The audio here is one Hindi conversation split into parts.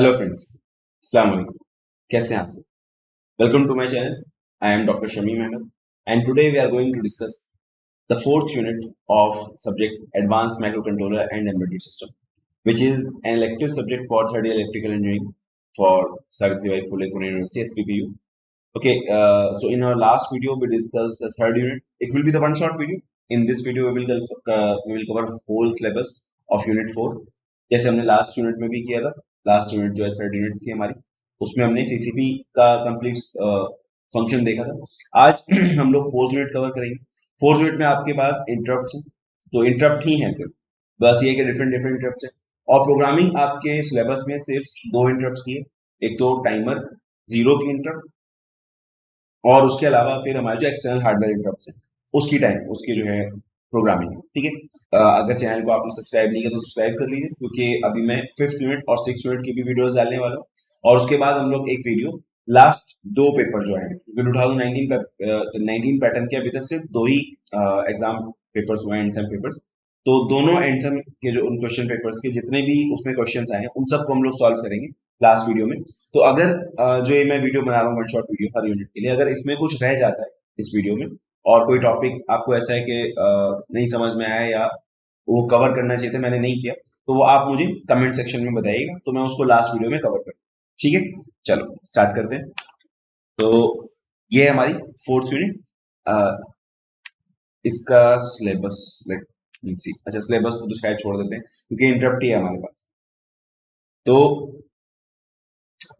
हेलो फ्रेंड्स, अस्सलाम वालेकुम। कैसे हैं आप? Welcome to my channel. I am doctor Shamim Ahmed and today we are going to discuss the fourth unit of subject advanced microcontroller and embedded system, which is an elective subject for third year electrical engineering for Savitribai Phule Pune University SPPU. Okay, so in our last video we discussed the third unit. It will be the one short video. In this video we will cover whole syllabus of unit 4. जैसे हमने लास्ट यूनिट में भी किया था। लास्ट यूनिट जो है थर्ड यूनिट थी हमारी, उसमें हमने सीसीपी का कंप्लीट फंक्शन देखा था। आज हम लोग फोर्थ यूनिट कवर करेंगे। फोर्थ यूनिट में आपके पास इंटरप्ट है, तो इंटरप्ट ही है सिर्फ, बस ये कि डिफरेंट डिफरेंट इंटरप्ट है। और प्रोग्रामिंग आपके सिलेबस में सिर्फ दो इंटरप्ट की है, एक तो टाइमर जीरो की इंटरप्ट, और उसके अलावा फिर हमारे जो एक्सटर्नल हार्डवेयर इंटरप्ट है उसकी जो है प्रोग्रामिंग है। ठीक है। अगर चैनल को आपने सब्सक्राइब नहीं किया तो सब्सक्राइब कर लीजिए, क्योंकि अभी मैं फिफ्थ यूनिट और सिक्स यूनिट की भी वीडियोस डालने वाला हूँ। और उसके बाद हम लोग एक वीडियो लास्ट दो पेपर जो है, क्योंकि 2019 पैटर्न के अभी तक सिर्फ दो ही एग्जाम पेपर्स हुए हैं, एंड पेपर्स। तो दोनों एंड के जो उन क्वेश्चन पेपर्स के जितने भी उसमें क्वेश्चन आए हैं उन सबको हम लोग सॉल्व करेंगे लास्ट वीडियो में। तो अगर जो ये मैं वीडियो बना रहा हूँ वन शॉट वीडियो हर यूनिट के लिए, अगर इसमें कुछ रह जाता है इस वीडियो में और कोई टॉपिक आपको ऐसा है कि नहीं समझ में आया या वो कवर करना चाहिए था मैंने नहीं किया, तो वो आप मुझे कमेंट सेक्शन में बताइएगा, तो मैं उसको लास्ट वीडियो में कवर करूँ। ठीक है, चलो स्टार्ट करते हैं। तो ये है हमारी फोर्थ यूनिट। इसका सिलेबस लेट सी, अच्छा सिलेबस को तो शायद छोड़ देते हैं क्योंकि इंटरप्ट ही है हमारे पास। तो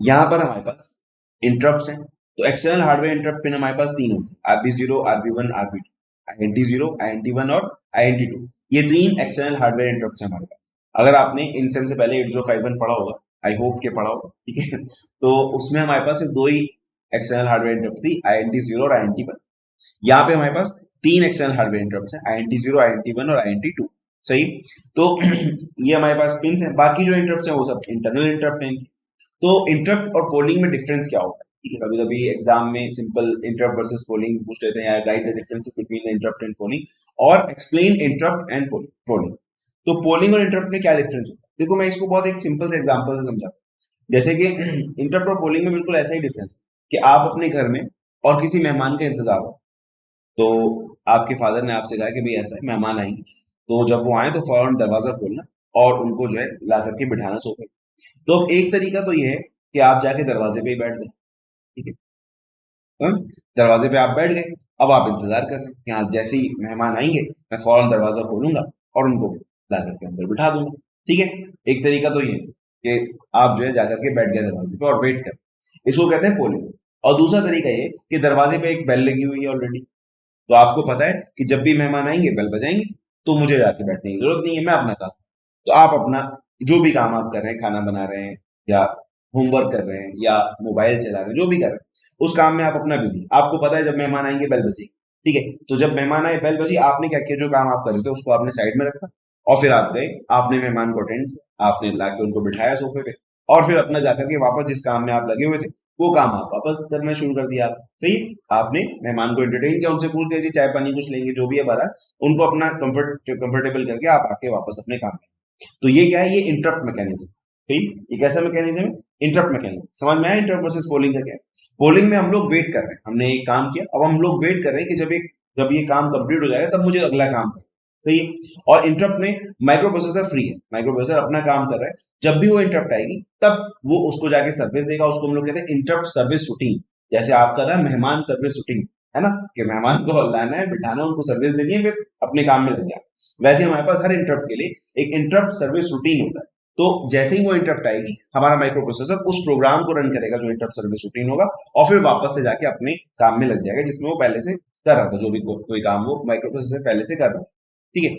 यहाँ पर हमारे पास इंटरप्ट हैं। तो एक्सटर्नल हार्डवेयर इंटरप्ट पिन हमारे पास तीन होते हैं, RB0, RB1, RB2, INT0, INT1 और INT2। ये तीन एक्सटर्नल हार्डवेयर इंटरप्ट हैं हमारे पास। अगर आपने इन से पहले 8051 पढ़ा होगा, आई होप के पढ़ा होगा, ठीक है, तो उसमें हमारे पास सिर्फ दो ही एक्सटर्नल हार्डवेयर इंटरप्ट थी, INT0 और INT1। यहाँ पे हमारे पास तीन एक्सटर्नल हार्डवेयर इंटरप्ट हैं, INT0, INT1 और INT2। सही। तो ये हमारे पास पिन है। बाकी जो इंटरप्ट हैं वो सब इंटरनल इंटरप्ट हैं। तो इंटरप्ट और पोलिंग में डिफरेंस क्या होता है? ठीक है, कभी कभी एग्जाम में सिंपल इंटरप्ट वर्सेस पोलिंग पूछ लेते हैं, या right the difference between the interrupt and polling, और एक्सप्लेन इंटरप्ट एंड पोलिंग। तो पोलिंग और इंटरप्ट में क्या डिफरेंस होता है? देखो मैं इसको बहुत एक सिंपल से एग्जांपल से समझाता हूँ। जैसे कि इंटरप्ट और पोलिंग में बिल्कुल ऐसा ही डिफरेंस है कि आप अपने घर में और किसी मेहमान का इंतजार हो, तो आपके फादर ने आपसे कहा कि भाई ऐसा है मेहमान आएंगे, तो जब वो आए तो फौरन दरवाजा खोलना और उनको जो है ला करके बिठाना सोफे। तो अब एक तरीका तो ये है कि आप जाके दरवाजे पे ही बैठ गए। ठीक है। हाँ? दरवाजे पे आप बैठ गए, अब आप इंतजार कर रहे हैं कि हाँ जैसे ही मेहमान आएंगे मैं फौरन दरवाजा खोलूंगा और उनको ला करके अंदर बिठा दूंगा। ठीक है। एक तरीका तो ये है कि आप जो है जाकर के बैठ गए दरवाजे पे और वेट कर, इसको कहते हैं पोलिंग। और दूसरा तरीका ये कि दरवाजे पे एक बेल लगी हुई है ऑलरेडी, तो आपको पता है कि जब भी मेहमान आएंगे बेल बजाएंगे, तो मुझे जाके बैठने की जरूरत नहीं है, मैं अपना काम, तो आप अपना जो भी काम आप कर रहे हैं, खाना बना रहे हैं या होमवर्क कर रहे हैं या मोबाइल चला रहे हैं, जो भी कर रहे हैं उस काम में आप अपना बिजी। आपको पता है जब मेहमान आएंगे बेल बजेगी। ठीक है। तो जब मेहमान आए बेल बजी, आपने क्या किया, जो काम आप कर रहे थे उसको आपने साइड में रखा और फिर आप गए, आपने मेहमान को अटेंड किया, आपने लाके उनको बिठाया सोफे पे, और फिर अपना जाकर के वापस जिस काम में आप लगे हुए थे वो काम आप वापस करना शुरू कर दिया। सही। आपने मेहमान को एंटरटेन किया, उनसे पूछ लिया चाय पानी कुछ लेंगे, जो भी है बारा, उनको अपना कंफर्टेबल करके आप आके वापस अपने काम में। तो ये क्या है, ये इंटरप्ट मैकेनिज्म। ठीक। ये कैसा मैकेनिज्म है? Interrupt mechanism. समझ में आया इंटरप्ट वर्सेस पोलिंग का क्या है? पोलिंग में हम लोग वेट कर रहे हैं, हमने एक काम किया, अब हम लोग वेट कर रहे हैं कि जब ये काम कंप्लीट हो जाएगा तब मुझे अगला काम करना। सही है। और इंटरप्ट में माइक्रो प्रोसेसर फ्री है, माइक्रो प्रोसेसर अपना काम कर रहा है, जब भी वो इंटरप्ट आएगी तब वो उसको जाके सर्विस देगा। उसको हम लोग कहते हैं इंटरप्ट सर्विस रूटीन। जैसे आपका था मेहमान सर्विस रूटीन, है ना, कि मेहमान को लाना है, बिठाना, उनको सर्विस देनी है, फिर अपने काम में लग जाए। वैसे हमारे पास हर इंटरप्ट के लिए एक इंटरप्ट सर्विस रूटीन होता है। तो जैसे ही वो इंटरप्ट आएगी, हमारा माइक्रो प्रोसेसर उस प्रोग्राम को रन करेगा जो इंटरप्ट सर्विस रूटीन होगा, और फिर वापस से जाके अपने काम में लग जाएगा जिसमें वो पहले से कर रहा था, जो भी कोई काम वो माइक्रो प्रोसेसर पहले से कर रहा है। ठीक है।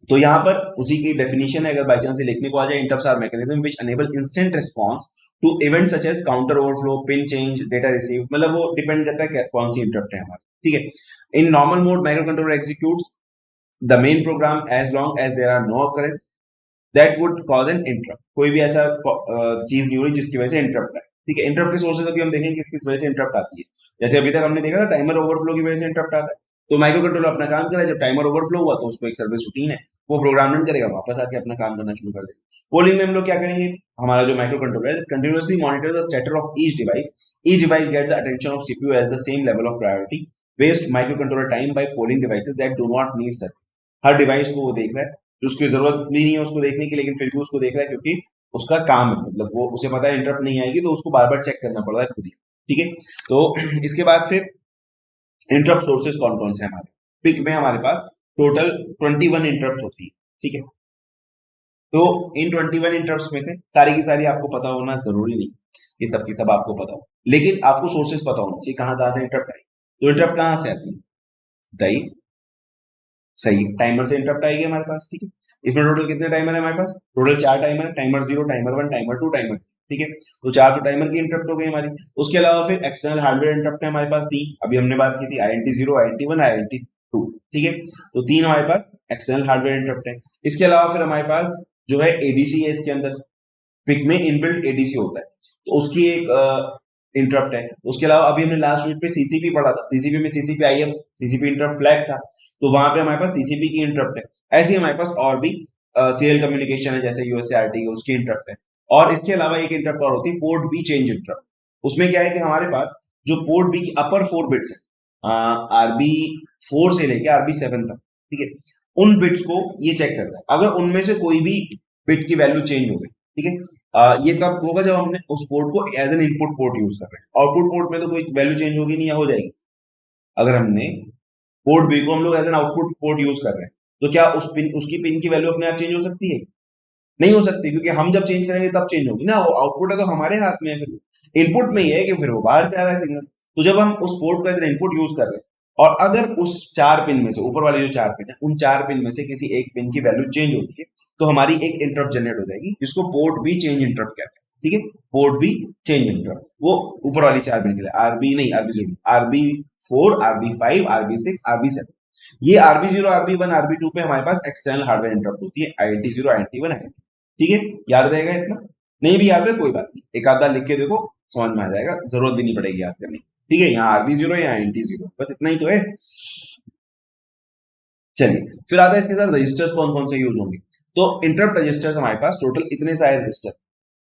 तो यहाँ पर उसी की डेफिनेशन है, अगर बाई चांस लिखने को आ जाए, interrupts are mechanism which enable instant response to event such as counter overflow, pin change, data receive. मतलब वो डिपेंड करता है कौन सी इंटरप्ट है हमारी। ठीक है। In normal mode micro controller executes the main program as long as there are no occurrence that would cause an interrupt. कोई भी ऐसा चीज नहीं हो रही जिसकी वजह से इंटरप्ट आए। ठीक है। इंटरप्ट के सोर्सेज अभी हम देखेंगे किस किस वजह से इंटरप्ट आती है। जैसे अभी तक हमने देखा था टाइमर ओवरफ्लो की वजह से इंटरप्ट आता है, तो माइक्रो कंट्रोलर अपना काम कर रहा है, जब टाइमर ओवरफ्लो हुआ तो उसको एक सर्विस रूटीन है, वो प्रोग्राम रन करेगा, वापस आके अपना काम करना शुरू कर देगा। पोलिंग में हम लोग क्या करेंगे, हमारा जो माइक्रो कंट्रोलर है continuously monitor the status of each device gets the attention of CPU as the same level of priority, waste micro controller time by polling devices that do not need service. हर डिवाइस को वो देख रहा है जो उसकी जरूरत भी नहीं है उसको देखने की, लेकिन फिर भी उसको देख रहा है क्योंकि उसका काम है, मतलब वो उसे पता है इंटरप्ट नहीं आएगी तो उसको बार बार चेक करना पड़ रहा है खुद ही। ठीक है, तो इसके बाद फिर इंटरप्ट सोर्सेस कौन कौन से हमारे पिक में, हमारे पास टोटल 21 इंटरप्ट होती है। ठीक है, तो इन 21 इंटरप्ट में से सारी की सारी आपको पता होना जरूरी नहीं कि सब की सब आपको पता हो, लेकिन आपको सोर्सेस पता होना चाहिए कहाँ कहाँ से इंटरप्ट आई। तो इंटरप्ट कहाँ से आती है, दही सही टाइमर से इंटरप्ट आएगी हमारे पास। ठीक है, इसमें टोटल कितने टाइमर है हमारे पास, टोटल 4 टाइमर है, टाइमर 0, टाइमर 1, टाइमर 2, टाइमर 3। ठीक है, तो 4 तो टाइमर की इंटरप्ट हो गई हमारी। उसके अलावा फिर एक्सटर्नल हार्डवेयर इंटरप्ट है हमारे पास 3, अभी हमने बात की थी INT0, INT1, INT2। ठीक है, तो 3 हमारे पास एक्सटर्नल हार्डवेयर इंटरप्ट है। इसके अलावा फिर हमारे पास जो है एडीसी है, इसके अंदर पिक में इनबिल्ट एडीसी होता है, तो उसकी एक इंटरप्ट है। उसके अलावा अभी हमने लास्ट वीक पे सीसीपी पढ़ा था, सीसीपी में CCP if CCP interrupt flag था, तो वहां पे हमारे पास सीसीपी की इंटरप्ट है। ऐसे ही हमारे पास और भी सीरियल कम्युनिकेशन है, जैसे यूएसआरटी उसकी इंटरप्ट है। और इसके अलावा एक इंटरप्ट और होती है पोर्ट बी चेंज इंटरप्ट। उसमें क्या है कि हमारे पास जो पोर्ट बी की अपर 4 बिट्स है, RB4 से लेके RB7 तक, ठीक है, उन बिट्स को ये चेक करता है। अगर उनमें से कोई भी बिट की वैल्यू चेंज हो गई, ठीक है, ये तब होगा जब हमने उस पोर्ट को as an input port use कर रहे हैं। आउटपुट पोर्ट में तो कोई वैल्यू चेंज होगी नहीं या हो जाएगी। अगर हमने पोर्ट बी को हम लोग as an output port use कर रहे हैं, तो क्या उसकी पिन की वैल्यू अपने आप चेंज हो सकती है, नहीं हो सकती, क्योंकि हम जब चेंज करेंगे तब चेंज होगी ना। आउटपुट है तो हमारे हाथ में है, फिर इनपुट में ही है कि फिर वो बाहर से आ रहा है सिग्नल। तो जब हम उस पोर्ट को एज इनपुट यूज कर रहे हैं, और अगर उस 4 पिन में से, ऊपर वाले जो 4 पिन है, उन 4 पिन में से किसी एक पिन की वैल्यू चेंज होती है, तो हमारी एक इंटरप्ट जनरेट हो जाएगी जिसको पोर्ट बी चेंज इंटरप्ट कहते हैं। ठीक है, पोर्ट बी चेंज इंटरप्ट वो ऊपर वाली 4 पिन के लिए, आरबी नहीं, RB0, RB4, RB5, RB6, RB7। ये RB0, RB1, RB2 पे हमारे पास एक्सटर्नल हार्डवेयर इंटरप्ट होती है, INT0, INT1, INT। ठीक है, याद रहेगा इतना, नहीं भी याद रहे कोई बात नहीं, एक आधा लिख के देखो, समझ में आ जाएगा, जरूरत भी नहीं पड़ेगी याद करने। ठीक है, यहाँ RB0 या INT0, बस इतना ही तो है। चलिए, फिर आता है इसके साथ रजिस्टर्स कौन कौन से यूज होंगे। तो इंटरप्ट रजिस्टर्स हमारे पास टोटल इतने सारे रजिस्टर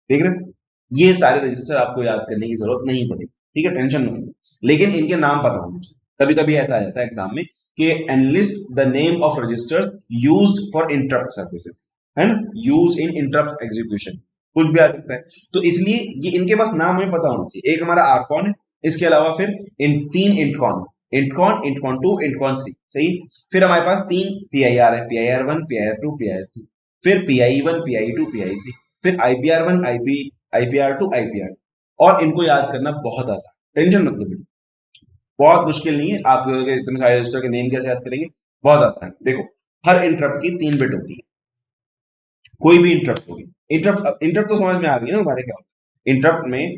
देख रहे हैं, ये सारे रजिस्टर आपको याद करने की जरूरत नहीं पड़ेगी। ठीक है, टेंशन मत लो, लेकिन इनके नाम पता होने चाहिए। कभी कभी ऐसा आ जाता है एग्जाम में कि enlist the name of registers used for interrupt services, है ना, यूज इन इंटरप्ट एग्जीक्यूशन, कुछ भी आ सकता है। तो इसलिए ये इनके पास नाम हमें पता होना चाहिए। एक हमारा आरकॉन है, इसके अलावा फिर इन 3 इंटकॉन, इंटकॉन, इंटकॉन 2, इंटकॉन 3, सही। फिर हमारे पास 3 PIR है, PIR1, PIR2, PIR3, फिर PI1, PI2, PI3, फिर IPR1, IPR2, IPR, और इनको याद करना बहुत आसान, टेंशन मत लो, बहुत मुश्किल नहीं है। आप इतने सारे रजिस्टर के नेम कैसे याद करेंगे, बहुत आसान है। देखो, हर इंटरप्ट की 3 बिट होती है, कोई भी इंटरप्ट होगी। इंटरप्ट इंटरप्ट तो समझ में आ गई ना हमारे, क्या इंटरप्ट में,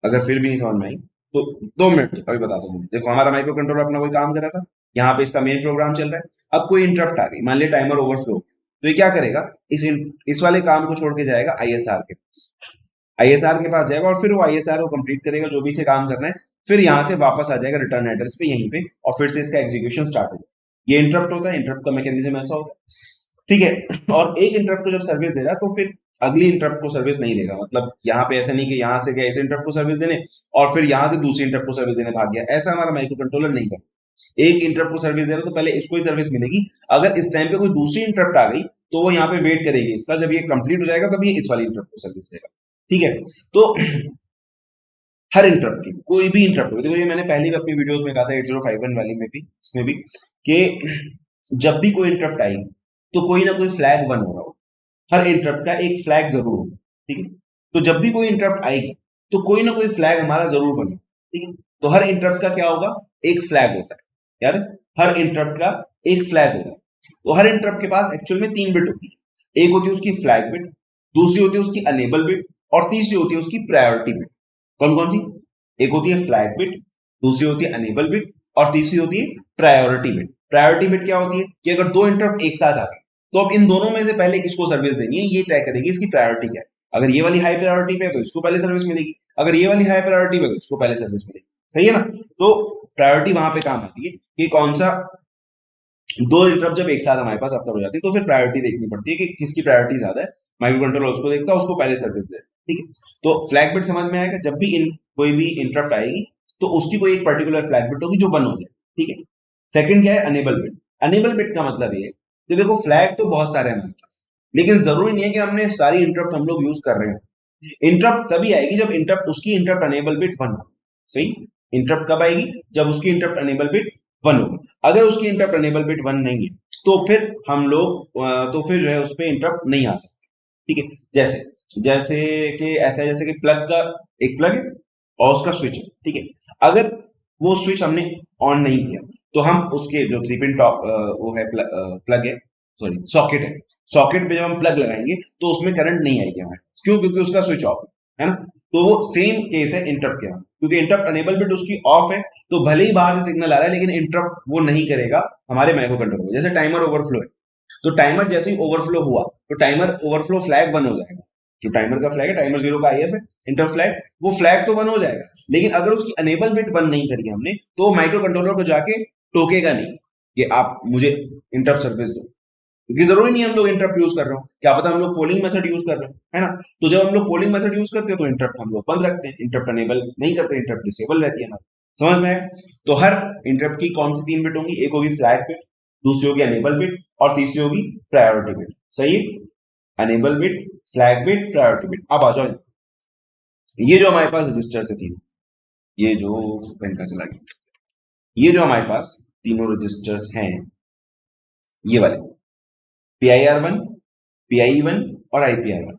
अगर फिर भी नहीं समझ में आई तो 2 मिनट अभी बताता हूँ। देखो, हमारा माइक्रो कंट्रोलर अपना कोई काम कर रहा था, यहाँ पे इसका मेन प्रोग्राम चल रहा है। अब कोई इंटरप्ट आ गई, मान लिया टाइमर ओवरफ्लो, तो ये क्या करेगा, इस वाले काम को छोड़ के जाएगा ISR के पास, ISR के पास जाएगा, और फिर वो ISR को कंप्लीट करेगा जो भी इसे काम करना है, फिर यहाँ से वापस आ जाएगा रिटर्न एड्रेस पे यहीं पे, और फिर से इसका एग्जीक्यूशन स्टार्ट होगा। ये इंटरप्ट होता है, इंटरप्ट का मैकेनिज्म ऐसा होता है। ठीक है, और एक इंटरप्ट को जब सर्विस दे रहा है तो फिर अगली इंटरप्ट को सर्विस नहीं देगा। मतलब यहाँ पे ऐसा नहीं कि यहाँ से गया इस इंटरप्ट को सर्विस देने और फिर यहाँ से दूसरी इंटरप्ट को सर्विस देने भाग गया, ऐसा हमारा माइक्रो कंट्रोलर नहीं करता। एक इंटरप्ट को सर्विस दे रहा तो पहले इसको ही सर्विस मिलेगी, अगर इस टाइम पे कोई दूसरी इंटरप्ट आ गई तो वो यहाँ पे वेट करेगी इसका, जब ये कंप्लीट हो जाएगा तब ये इस वाली इंटरप्ट को सर्विस देगा। ठीक है, तो हर इंटरप्ट की, कोई भी इंटरप्ट हो, देखो ये मैंने पहले भी अपनी वीडियोस में कहा था 8051 वाली में भी, इसमें भी, कि जब भी कोई इंटरप्ट आएगी तो कोई ना कोई फ्लैग बन हो रहा हो, हर इंटरप्ट का एक फ्लैग जरूर होता है। ठीक है, तो जब भी कोई इंटरप्ट आएगी तो कोई ना कोई फ्लैग हमारा जरूर बने। ठीक है, तो हर इंटरप्ट का क्या होगा, एक फ्लैग होता है यार, हर इंटरप्ट का एक फ्लैग होता है। तो हर इंटरप्ट के पास एक्चुअल में 3 बिट होती है, एक होती है उसकी फ्लैग बिट, दूसरी होती है उसकी अनेबल बिट, और तीसरी होती है उसकी प्रायोरिटी बिट। कौन कौन सी, एक होती है फ्लैग बिट, दूसरी होती है अनेबल बिट, और तीसरी होती है प्रायोरिटी बिट। प्रायोरिटी बिट क्या होती है कि अगर 2 इंटरप्ट एक साथ आ गए तो अब इन दोनों में से पहले किसको सर्विस देनी है ये तय करेगी इसकी प्रायोरिटी क्या है। अगर ये वाली हाई प्रायोरिटी पे है तो इसको पहले सर्विस मिलेगी, अगर ये वाली हाई प्रायोरिटी पे तो इसको पहले सर्विस मिलेगी। सही है ना, तो प्रायोरिटी वहां पे काम आती है कि कौन सा दो इंटरप्ट जब एक साथ हमारे पास अकर हो जाती है तो फिर प्रायोरिटी देखनी पड़ती है कि किसकी प्रायोरिटी ज्यादा है। माइक्रो कंट्रोलर उसको देखता है, उसको पहले सर्विस दे, ठीक है। तो फ्लैग बिट समझ में आएगा, जब भी कोई भी इंटरप्ट आएगी तो उसकी कोई एक पर्टिकुलर फ्लैग बिट होगी जो बंद हो जाए, ठीक है। सेकंड क्या है, अनेबल बिट। अनेबल बिट का मतलब ये है कि देखो फ्लैग तो बहुत सारे हैं हमारे पास, लेकिन जरूरी नहीं है कि हमने सारी इंटरप्ट हम लोग यूज कर रहे हैं। इंटरप्ट तभी आएगी जब इंटरप्ट उसकी इंटरप्ट अनेबल बिट वन हो, सही। इंटरप्ट कब आएगी, जब उसकी इंटरप्ट अनेबल बिट वन होगी। अगर उसकी इंटरप्ट अनेबल बिट वन नहीं है तो फिर हम लोग तो फिर जो है उस पर इंटरप्ट नहीं आ सकते, ठीक है। जैसे जैसे कि ऐसा है जैसे कि प्लग का, एक प्लग है और उसका स्विच है, ठीक है। अगर वो स्विच हमने ऑन नहीं किया तो हम उसके जो 3 पिन टॉप वो है प्लग है, सॉरी सॉकेट है, सॉकेट पे जब हम प्लग लगाएंगे तो उसमें करंट नहीं आएगी हमें, क्यों, क्योंकि उसका स्विच ऑफ है ना। तो वो सेम केस है इंटरप्ट के, क्योंकि इंटरप्ट अनेबल बिट उसकी ऑफ है, तो भले ही बाहर से सिग्नल आ रहा है लेकिन इंटरप्ट वो नहीं करेगा हमारे माइक्रो कंट्रोलर को। जैसे टाइमर ओवरफ्लो है, तो टाइमर जैसे ही ओवरफ्लो हुआ तो टाइमर ओवरफ्लो फ्लैग बंद हो जाएगा। जो टाइमर का फ्लैग है, टाइमर जीरो का आईएफ है, इंटर फ्लैग, वो फ्लैग तो वन हो जाएगा, लेकिन अगर उसकी अनेबल बिट वन नहीं करी हमने तो माइक्रो कंट्रोलर को जाके टोकेगा नहीं कि आप मुझे इंटरप्ट सर्विस दो, क्योंकि जरूरी नहीं है हम लोग इंटरप्ट यूज कर रहे हो, क्या पता हम लोग पोलिंग मेथड यूज कर रहे हो, है ना। तो जब हम लोग पोलिंग मेथड यूज करते हैं तो इंटरप्ट हम लोग बंद रखते हैं, इंटरप्ट अनेबल नहीं करते, इंटरप्ट डिसेबल रहती है हमारी। समझ में आया। तो हर इंटरप्ट की कौन सी 3 बिट होंगी, एक होगी फ्लैग बिट, दूसरी होगी अनेबल बिट और तीसरी होगी प्रायोरिटी बिट, सही है। Enable bit, flag bit, priority bit. अब आ जाओ, ये जो हमारे पास रजिस्टर है तीन, ये जो पेन का चला गया, ये जो हमारे पास तीनों रजिस्टर्स हैं, ये वाले PIR1, PIE1 और IPR1,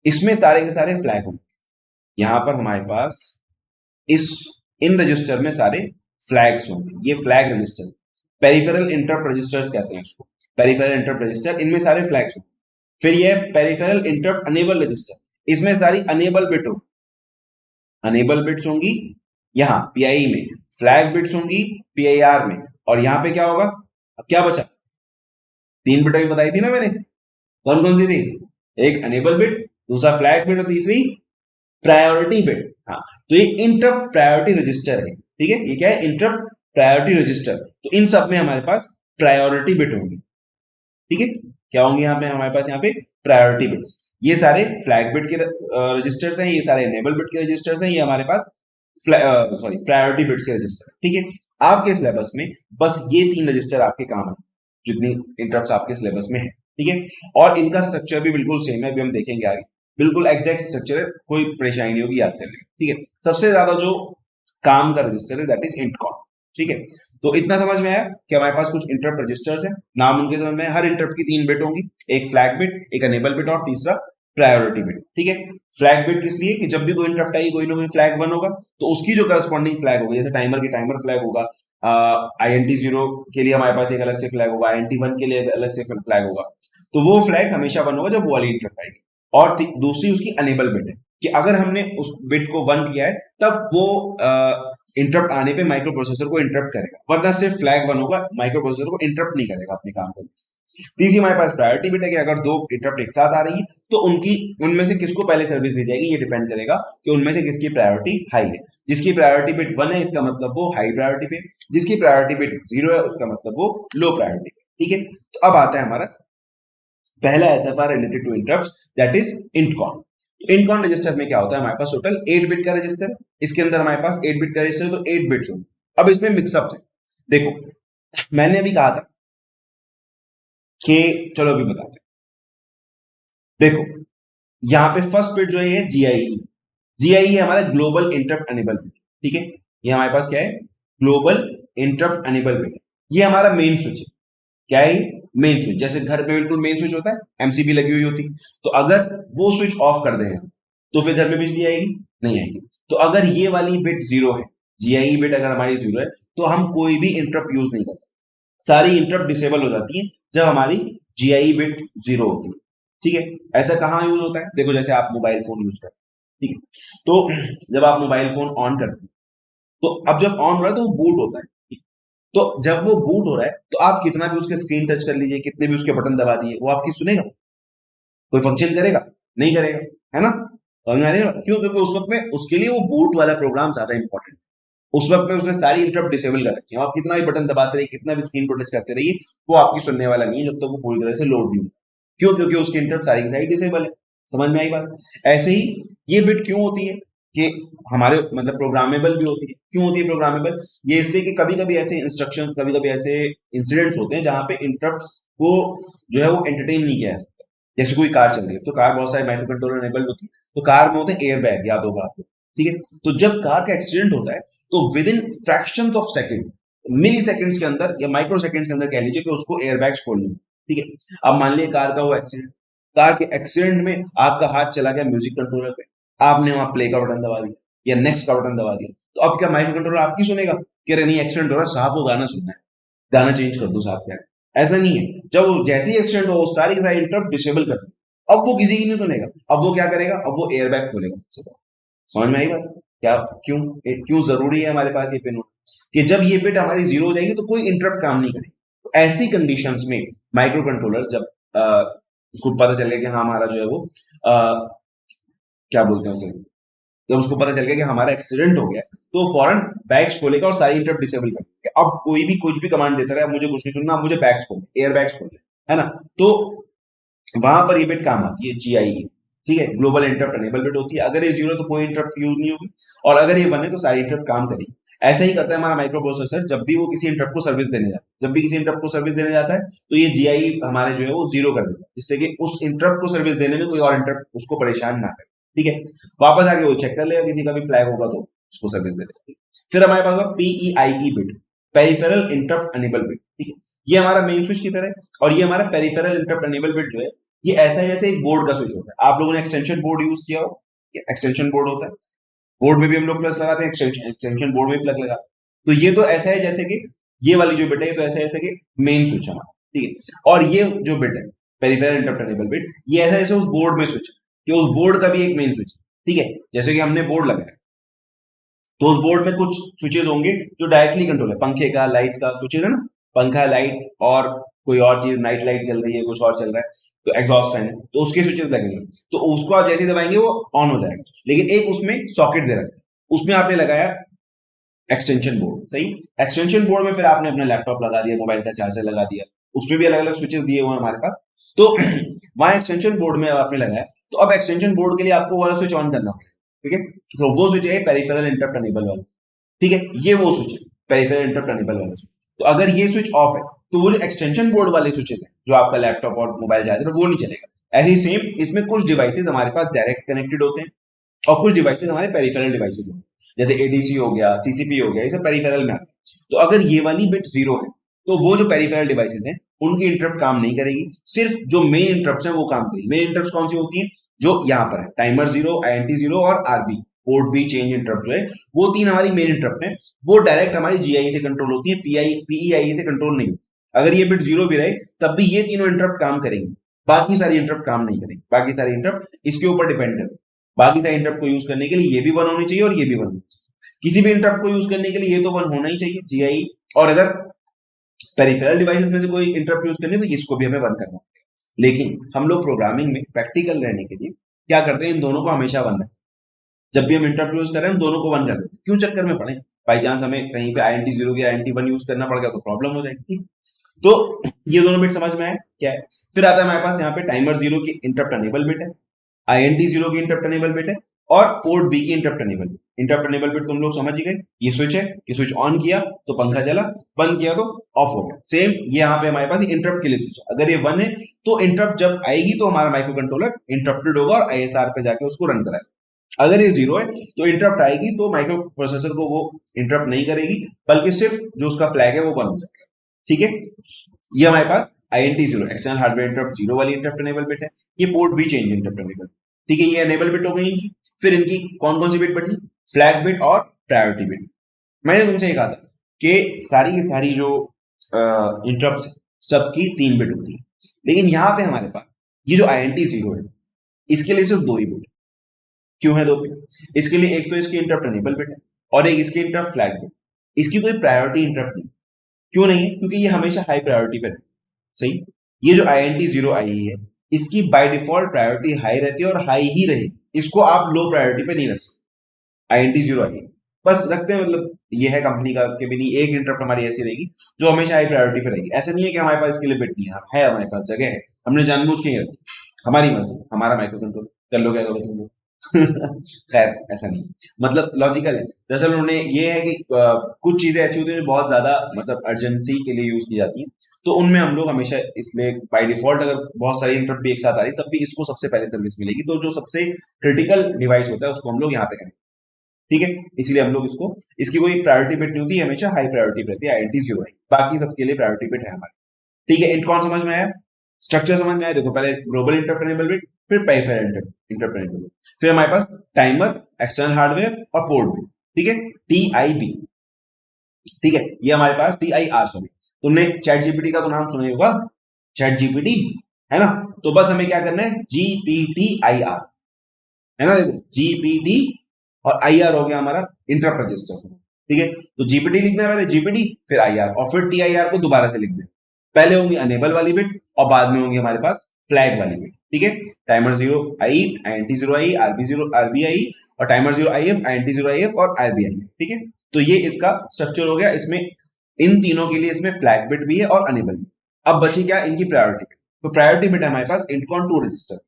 इसमें सारे के सारे फ्लैग होंगे। यहां पर हमारे पास इस इन रजिस्टर में सारे फ्लैग्स होंगे, ये flag register, peripheral interrupt registers कहते हैं उसको, पेरिफेरल इंटरप्ट रजिस्टर, इनमें सारे फ्लैग्स होंगे। फिर ये पेरिफेरल इंटरप्ट अनेबल रजिस्टर, इसमें सारी अनेबल बिट होगी, अनेबल बिट्स होंगी यहाँ पीआई में, फ्लैग बिट्स होंगी PIR में, और यहाँ पे क्या होगा, अब क्या बचा, 3 बिट अभी बताई थी ना मैंने, कौन कौन सी थी, एक अनेबल बिट, दूसरा फ्लैग बिट और तीसरी प्रायोरिटी बिट। हाँ, तो ये इंटरप्ट प्रायोरिटी रजिस्टर है, ठीक है। ये क्या है, इंटरप्ट प्रायोरिटी रजिस्टर। तो इन सब में हमारे पास प्रायोरिटी बिट होंगी, ठीक है। क्या होंगे यहाँ पे, हमारे पास यहाँ पे प्रायोरिटी बिट्स। ये सारे फ्लैग बिट के रजिस्टर्स हैं, ये सारे एनेबल बिट के रजिस्टर्स हैं, ये हमारे पास सॉरी प्रायोरिटी बिट्स के रजिस्टर, ठीक है। आपके सिलेबस में बस ये 3 रजिस्टर आपके काम है, जितनी इंटरप्ट्स आपके सिलेबस में है, ठीक है। और इनका स्ट्रक्चर भी बिल्कुल सेम है, अभी हम देखेंगे आगे, बिल्कुल एग्जैक्ट स्ट्रक्चर है, कोई परेशानी नहीं होगी याद करने में, ठीक है। सबसे ज्यादा जो काम का रजिस्टर है दैट इज इंटकॉन, ठीक है। तो इतना समझ में आया कि हमारे पास कुछ इंटरप्ट रजिस्टर्स हैं, नाम उनके समझ में है, हर इंटरप्ट की 3 बिट होंगी, एक फ्लैग बिट, एक अनेबल बिट और तीसरा प्रायोरिटी बिट, ठीक है। फ्लैग बिट किस लिए, कि जब भी कोई इंटरप्ट आएगी कोई ना कोई फ्लैग वन होगा, तो उसकी जो करस्पॉन्डिंग फ्लैग होगी, जैसे टाइमर की टाइमर फ्लैग होगा, INT0 के लिए हमारे पास एक अलग से फ्लैग होगा, INT1 के लिए अलग से फ्लैग होगा, तो वो फ्लैग हमेशा वन होगा जब वो वाली इंटरप्ट आएगी। और दूसरी उसकी अनेबल बिट है, कि अगर हमने उस बिट को वन किया है तब वो इंटरप्ट आने पे माइक्रो प्रोसेसर को इंटरप्ट करेगा, वरना सिर्फ फ्लैग वन होगा, माइक्रो प्रोसेसर को इंटरप्ट नहीं करेगा अपने काम को। तीसरी हमारे पास प्रायोरिटी बिट है, कि अगर दो इंटरप्ट एक साथ आ रही है तो उनकी उनमें से किसको पहले सर्विस दी जाएगी, ये डिपेंड करेगा कि उनमें से किसकी प्रायोरिटी हाई है। जिसकी प्रायोरिटी बिट वन है इसका मतलब वो हाई प्रायोरिटी पे, जिसकी प्रायोरिटी बिट जीरो है उसका मतलब वो लो प्रायोरिटी पे, ठीक है। तो अब आता है हमारा पहला SFR related to interrupts, that is INTCON. तो इंटकॉन रजिस्टर में क्या होता है, हमारे पास टोटल 8 बिट का रजिस्टर, इसके अंदर हमारे पास 8 बिट का रजिस्टर, तो 8 बिट्स होंगे। अब इसमें मिक्सअप है, देखो मैंने अभी कहा था कि, चलो अभी बताते हैं, देखो यहाँ पे फर्स्ट बिट जो है GIE, GIE है हमारा ग्लोबल इंटरप्ट अनेबल बिट, ठीक है। ये हमारे पास क्या है, ग्लोबल इंटरप्ट अनेबल बिट, ये हमारा मेन स्विच है। क्या है, मेन स्विच, जैसे घर पे बिल्कुल मेन स्विच होता है, MCB लगी हुई होती, तो अगर वो स्विच ऑफ कर दें हम, तो फिर घर में बिजली आएगी, नहीं आएगी। तो अगर ये वाली बिट जीरो है, GIE बिट अगर हमारी जीरो है, तो हम कोई भी इंटरप्ट यूज नहीं कर सकते, सारी इंटरप्ट डिसेबल हो जाती है जब हमारी GIE बिट जीरो होती है, ठीक है। ऐसा कहाँ यूज होता है, देखो जैसे आप मोबाइल फोन यूज करते हैं, ठीक है, तो जब आप मोबाइल फोन ऑन करते हैं, तो अब जब ऑन हो रहा है तो वो बूट होता है, तो जब वो बूट हो रहा है तो आप कितना भी उसके स्क्रीन टच कर लीजिए, कितने भी उसके बटन दबा दिए, वो आपकी सुनेगा, कोई फंक्शन करेगा, नहीं करेगा, है ना। समझ में आ रही है ना? क्यों, क्योंकि उस वक्त में उसके लिए वो बूट वाला प्रोग्राम ज्यादा इंपॉर्टेंट है। उस वक्त में उसने सारी इंटरप्ट डिसेबल कर रखी है। आप कितना भी बटन दबाते रहिए, कितना भी स्क्रीन को टच करते रहिए, वो आपकी सुनने वाला नहीं है जब तक वो पूरी तरह से लोड नहीं होता। क्यों? क्योंकि उसकी इंटरप्ट सारी की सारी डिसेबल है। समझ में आई बात? ऐसे ही ये बिट क्यों होती है कि हमारे मतलब प्रोग्रामेबल भी होती है। क्यों होती है प्रोग्रामेबल? ये इसलिए कि कभी कभी ऐसे इंस्ट्रक्शन, कभी कभी ऐसे इंसिडेंट्स होते हैं जहां पे इंटरप्ट को जो है वो एंटरटेन नहीं किया जा सकता। जैसे कोई कार चल रही है, तो कार बहुत सारे माइक्रो कंट्रोलर एनेबल होती है, तो कार में होते हैं एयर बैग, याद होगा आपको। ठीक है, तो जब कार का एक्सीडेंट होता है तो within fraction of second, milliseconds के अंदर या माइक्रो सेकेंड्स के अंदर कह लीजिए कि उसको एयरबैग्स खोलने हैं। ठीक है, अब मान लीजिए कार का वो एक्सीडेंट, कार के एक्सीडेंट में आपका हाथ चला गया म्यूजिक कंट्रोलर पे, आपने वहां प्ले का बटन दबा दिया या नेक्स्ट का बटन दबा दिया, तो अब क्या माइक्रो कंट्रोलर आपकी सुनेगा कि अरे नहीं एक्सीडेंट हो रहा साहब, वो गाना सुनना है, गाना चेंज कर दो साहब? क्या ऐसा नहीं है। जब वो जैसे ही एक्सीडेंट हो सारी की सारी इंटरप्ट डिसेबल कर दो, अब वो किसी की नहीं सुनेगा। अब वो क्या करेगा? अब वो एयरबैग खोलेगा सबसे पहले। समझ में आई बात? क्या? क्यों? क्यों जरूरी है हमारे पास ये पिन कि जब ये बिट हमारी जीरो हो जाएगी तो कोई इंटरप्ट काम नहीं करेगी। तो ऐसी कंडीशंस में माइक्रो कंट्रोलर जब उसको पता चल गया कि हाँ हमारा जो है वो क्या बोलते हैं उसे, जब उसको पता चल गया कि हमारा एक्सीडेंट हो गया, तो फौरन बैग्स खोलेगा और सारी इंटरप्ट डिसेबल कर देगा। अब कोई भी कुछ भी कमांड देता रहे, अब मुझे कुछ नहीं सुनना, अब मुझे बैग्स खोल, एयर बैग्स खोल, है ना? तो वहां पर ये बिट काम आती है, GIE। ठीक है, ग्लोबल इंटरप्ट अनेबल बिट होती है। अगर ये जीरो तो कोई इंटरप्ट यूज नहीं होगी, और अगर ये वन है तो सारी इंटरप्ट काम करेगी। ऐसा ही करता है हमारा माइक्रो प्रोसेसर, जब भी वो किसी इंटरप्ट को सर्विस देने जाता है, जब भी किसी इंटरप्ट को सर्विस देने जाता है तो ये GIE हमारे जो है वो जीरो कर देता है, जिससे कि उस इंटरप्ट को सर्विस देने में कोई और इंटरप्ट उसको परेशान ना करे। ठीक है, वापस आके वो चेक कर लेगा, किसी का भी फ्लैग होगा तो उसको सर्विस दे देगा। फिर हमारे पास होगा PEIE bit, peripheral interrupt enable bit. ठीक है, ये हमारा मेन स्विच की तरह है, और ये हमारा पेरिफेरल इंटरप्ट अनेबल बिट जो है, ये ऐसा है जैसे एक बोर्ड का स्विच होता है। आप लोगों ने एक्सटेंशन बोर्ड यूज किया हो, एक्सटेंशन बोर्ड होता है, बोर्ड में भी हम लोग प्लस लगाते हैं, एक्सटेंशन बोर्ड में भी प्लग लगाते हैं। तो ये तो ऐसा है जैसे कि ये वाली जो बिट है, ये तो ऐसा है जैसे कि मेन स्विच हमारा। ठीक है, और ये जो बिट है पेरिफेरल इंटरप्ट अनेबल बिट, ये ऐसा जैसे उस बोर्ड में स्विच है कि उस बोर्ड का भी एक मेन स्विच है। ठीक है, जैसे कि हमने बोर्ड लगाया तो उस बोर्ड में कुछ स्विचेस होंगे जो डायरेक्टली कंट्रोल है, पंखे का, लाइट का स्विचेस है ना, पंखा, लाइट और कोई और चीज, नाइट लाइट चल रही है, कुछ और चल रहा है, तो एग्जॉस्ट फैन है, तो उसके स्विचेस लगेंगे, तो उसको आप जैसे ही दबाएंगे वो ऑन हो जाएगा। लेकिन एक उसमें सॉकेट दे रखा है, उसमें आपने लगाया एक्सटेंशन बोर्ड। सही, एक्सटेंशन बोर्ड में फिर आपने अपना लैपटॉप लगा दिया, मोबाइल का चार्जर लगा दिया, उसमें भी अलग अलग स्विचेस दिए हुए हैं हमारे पास। तो वहां एक्सटेंशन बोर्ड में आपने लगाया, तो अब एक्सटेंशन बोर्ड के लिए आपको वाला स्विच ऑन करना पड़ेगा। ठीक है, तो वो स्विच है पेरिफेरल इंटरप्ट अनेबल वाला। ठीक है, ये वो स्विच है पेरिफेरल इंटरप्ट अनेबल वाला स्विच। तो अगर ये स्विच ऑफ है तो वो जो एक्सटेंशन बोर्ड वाले स्विचेस हैं, जो आपका लैपटॉप और मोबाइल चार्जर, वो नहीं चलेगा। ऐसे ही सेम इसमें कुछ डिवाइसेस हमारे पास डायरेक्ट कनेक्टेड होते हैं, और कुछ डिवाइसेस हमारे पेरिफेरल डिवाइसेस होते हैं, जैसे ADC हो गया, CCP हो गया, ये सब पेरिफेरल में आते हैं। तो अगर ये वाली बिट जीरो है तो वो जो पेरिफेरल डिवाइसेस हैं उनकी इंटरप्ट काम नहीं करेगी, सिर्फ जो मेन इंटरप्ट है वो काम करेगी। मेन इंटरप्ट कौन सी होती है? जो यहाँ पर है, टाइमर जीरो, INT जीरो और RB, port B change interrupt जो है, वो तीन हमारी मेन इंटरप्ट है। वो डायरेक्ट हमारी GIE से कंट्रोल होती है, PEIE से कंट्रोल नहीं होती। अगर ये बिट जीरो भी रहे तब भी ये तीनों इंटरप्ट काम करेंगी, बाकी सारी इंटरप्ट काम नहीं करेंगी। बाकी सारी इंटरप्ट इसके ऊपर डिपेंड है। बाकी सारे इंटरप्ट को यूज करने के लिए ये भी वन होनी चाहिए और ये भी वन होनी चाहिए। किसी भी इंटरप्ट को यूज करने के लिए ये तो वन होना ही चाहिए, GIE। और अगर पेरिफेरल डिवाइसेस में से कोई इंटरप्ट यूज करनी है तो इसको भी हमें वन करना है। लेकिन हम लोग प्रोग्रामिंग में प्रैक्टिकल रहने के लिए क्या करते हैं, इन दोनों को हमेशा वन है। जब भी हम इंटरप्ट यूज कर रहे हैं हम दोनों को वन कर देते हैं। क्यों चक्कर में पड़े? बाई चांस हमें कहीं पे INT जीरो या INT वन यूज करना पड़ गया तो प्रॉब्लम हो जाएगी। तो ये दोनों बिट समझ में आए क्या है? फिर आता है हमारे पास यहाँ पे टाइमर जीरो की इंटरप्ट अनेबल बिट है, INT जीरो की इंटरप्ट अनेबल बिट है, और पोर्ट बी की interrupt enable bit. Interrupt enable bit तुम लोग समझ ही गए, ये स्विच है कि स्विच ऑन किया तो पंखा चला, बंद किया तो ऑफ हो गया। सेम ये यहाँ पे हमारे पास इंटरप्ट के लिए स्विच है। अगर ये वन है तो इंटरप्ट जब आएगी तो हमारा माइक्रो कंट्रोलर इंटरप्टेड होगा और ISR पे जाके उसको रन कराएगा। अगर ये जीरो है तो इंटरप्ट आएगी तो माइक्रो प्रोसेसर को वो इंटरप्ट नहीं करेगी, बल्कि सिर्फ जो उसका फ्लैग है वो बंद हो जाएगा। ठीक है, ये हमारे पास INT zero, external hardware interrupt zero वाली इंटरप्ट अनेबल बिट है। ये पोर्ट भी चेंज इंटरप्ट अनेबल। ठीक है, ये अनेबल बिट हो गई इनकी। फिर इनकी कौन कौन सी बिट बची? फ्लैग बिट और प्रायोरिटी बिट। मैंने तुमसे ये कहा था कि सारी की सारी जो इंटरप्ट सबकी तीन बिट होती है, लेकिन यहाँ पे हमारे पास ये जो INT जीरो है इसके लिए सिर्फ दो ही बिट। क्यों है दो बिट? इसके लिए एक तो इसकी इंटरप्ट अनेबल बिट है और एक इसकी इंटरप्ट फ्लैग बिट। इसकी कोई प्रायोरिटी इंटरप्ट नहीं। क्यों नहीं है? क्योंकि ये हमेशा हाई प्रायोरिटी पे है। सही, ये जो INT जीरो आई है इसकी बाय डिफॉल्ट प्रायोरिटी हाई रहती है और हाई ही रहेगी, इसको आप लो प्रायोरिटी पे नहीं रख सकते। INT जीरो आई बस रखते हैं, मतलब ये है कंपनी का कि भी नहीं, एक इंटरप्ट हमारी ऐसी रहेगी जो हमेशा हाई प्रायोरिटी पे रहेगी। ऐसा नहीं है कि हमारे पास इसके लिए बिट नहीं है हमारे पास जगह है, हमने जानबूझ के ही रखी, हमारी मर्जी, हमारा माइक्रो कंट्रोल, कर लो क्या करो तुम लोग। खैर ऐसा नहीं, मतलब लॉजिकल है। दरअसल उन्होंने ये है कि कुछ चीजें ऐसी होती हैं जो बहुत ज्यादा मतलब अर्जेंसी के लिए यूज की जाती हैं, तो उनमें हम लोग हमेशा इसलिए बाय डिफॉल्ट अगर बहुत सारी इंटरप्ट भी एक साथ आ रही तब भी इसको सबसे पहले सर्विस मिलेगी, तो जो सबसे क्रिटिकल डिवाइस होता है उसको हम लोग यहाँ पे करेंगे, ठीक है। इसलिए हम लोग इसको, इसकी कोई प्रायोरिटी बिट नहीं होती, हमेशा हाई प्रायोरिटी पे रहती है, आईएनटी जीरो है, बाकी सबके लिए प्रायोरिटी बिट है हमारी, ठीक है। इंट कौन समझ में आया, स्ट्रक्चर समझ में आया, देखो पहले ग्लोबल इंटरपेरेबल बिट, फिर पेरिफेरल इंटरपेरेबल बिट, फिर हमारे पास टाइमर, एक्सटर्नल हार्डवेयर और पोर्ट बिट, ठीक है, टीआईबी, ठीक है। ये हमारे पास टीआईआर, सॉरी, तुमने चैट जीपीटी का तो नाम सुना ही होगा, चैट जीपीटी, है ना, तो बस हमें क्या करना है, जीपीटी आई आर, है ना, देखो जीपीटी और आई आर हो गया हमारा इंटरप्ट रजिस्टर, ठीक है। तो जीपीटी लिखना है पहले, जीपीटी फिर आई आर, और फिर टी आई आर को दोबारा से लिख दें, पहले होंगी अनेबल वाली बिट और बाद में होंगी हमारे पास फ्लैग वाली बिट, ठीक है। टाइमर जीरो आई, आईएनटी जीरो आई, आरबी जीरो आरबी आई, और timer zero I F, INT zero I F और आरबी आई, ठीक है। तो ये इसका स्ट्रक्चर हो गया, इसमें इन तीनों के लिए इसमें फ्लैग बिट भी है और अनेबल भी। अब बची क्या इनकी प्रायोरिटी बिट, तो प्रायोरिटी बिट है हमारे पास इंटकॉन टू रजिस्टर,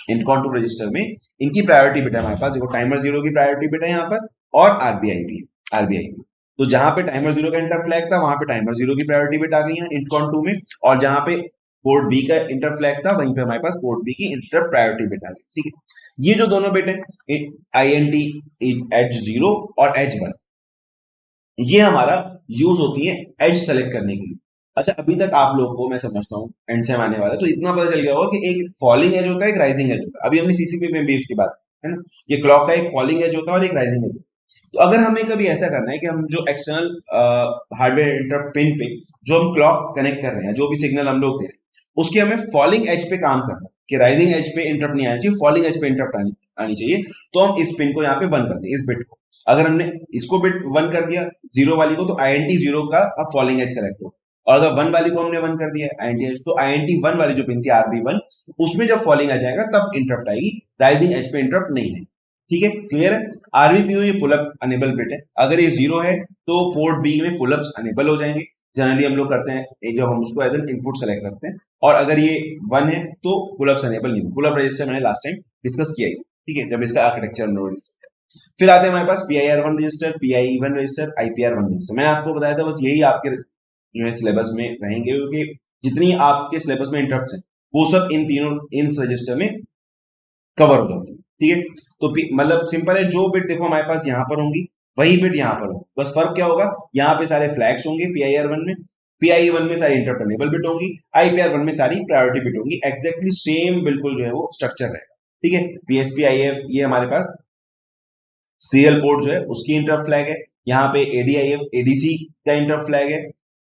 इंटकॉन टू रजिस्टर में इनकी प्रायोरिटी बिट है हमारे पास, देखो टाइमर जीरो की प्रायोरिटी बिट है यहाँ पर, और आरबीआई भी, आरबीआई भी। तो जहां पे टाइमर जीरो का इंटर फ्लैग था वहां पे टाइमर जीरो की प्रायोरिटी बिट आ गई है इंटकॉन टू में, और जहां पे पोर्ट बी का इंटर फ्लैग था वहीं पे हमारे पास पोर्ट बी की इंटर प्रायोरिटी बिट आ गई, ठीक है। ये जो दोनों बिट है I N T H zero और एच वन, ये हमारा यूज होती है एज सेलेक्ट करने के लिए। अच्छा अभी तक आप लोग को मैं समझता हूँ एंड से आने वाला, तो इतना पता चल गया होगा कि एक फॉलिंग एज होता है, एक राइजिंग एज होता है, अभी हमने सीसीपी में भी इसकी बात है ना, ये क्लॉक का एक फॉलिंग एज होता है और एक राइजिंग एज होता है। तो अगर हमें कभी ऐसा करना है कि हम जो एक्सटर्नल हार्डवेयर इंटरप्ट पिन पे जो हम क्लॉक कनेक्ट कर रहे हैं, जो भी सिग्नल हम लोग दे रहे हैं, उसके हमें फॉलिंग एज पे काम करना है कि राइजिंग एज पे इंटरप्ट नहीं आना चाहिए, फॉलिंग एज पे इंटरप्ट आनी चाहिए, तो हम इस पिन को यहाँ पे वन कर दें, इस बिट को। अगर हमने इसको बिट वन कर दिया जीरो वाली को, तो आईएनटी जीरो का अब फॉलिंग एज सेलेक्ट हो, और अगर वन वाली को हमने वन कर दिया आईएनटी एज, तो आईएनटी वन वाली जो पिन थी आरबी वन, उसमें जब फॉलिंग आ जाएगा तब इंटरप्ट आएगी, राइजिंग एज पे इंटरप्ट नहीं है, ठीक है, क्लियर है। आरबीपीओ ये पुलअप अनेबल बिट है, अगर ये जीरो है तो पोर्ट बी में पुलअप्स अनेबल हो जाएंगे, जनरली हम लोग करते हैं जब हम उसको एज एन इनपुट सेलेक्ट करते हैं, और अगर ये वन है तो पुलअप्स अनेबल नहीं हो, पुलअप रजिस्टर मैंने लास्ट टाइम डिस्कस किया ही, ठीक है, जब इसका आर्किटेक्चर हम लोग डिस्कस किया। फिर आते हैं हमारे पास P I R one register, P I one register, IPR one register, मैंने आपको बताया था बस यही आपके जो है सिलेबस में रहेंगे, क्योंकि जितनी आपके सिलेबस में इंटरप्ट है वो सब इन तीनों इन रजिस्टर में कवर हो जाती है, ठीक है। तो मतलब सिंपल है, जो बिट देखो हमारे पास यहाँ पर होंगी वही बिट यहाँ पर होगी, बस फर्क क्या होगा, यहाँ पे सारे फ्लैग्स होंगे पीआईआर वन में, पीआई वन में सारी इंटरप्रेनेबल बिट होंगी, आईपीआर वन में सारी प्रायोरिटी बिट होंगी, एग्जैक्टली सेम बिल्कुल जो है वो स्ट्रक्चर रहेगा, ठीक है। पीएसपी आईएफ ये हमारे पास सीरियल पोर्ट जो है उसकी इंटर फ्लैग है, यहाँ पे एडीआईएफ एडीसी का इंटर फ्लैग है,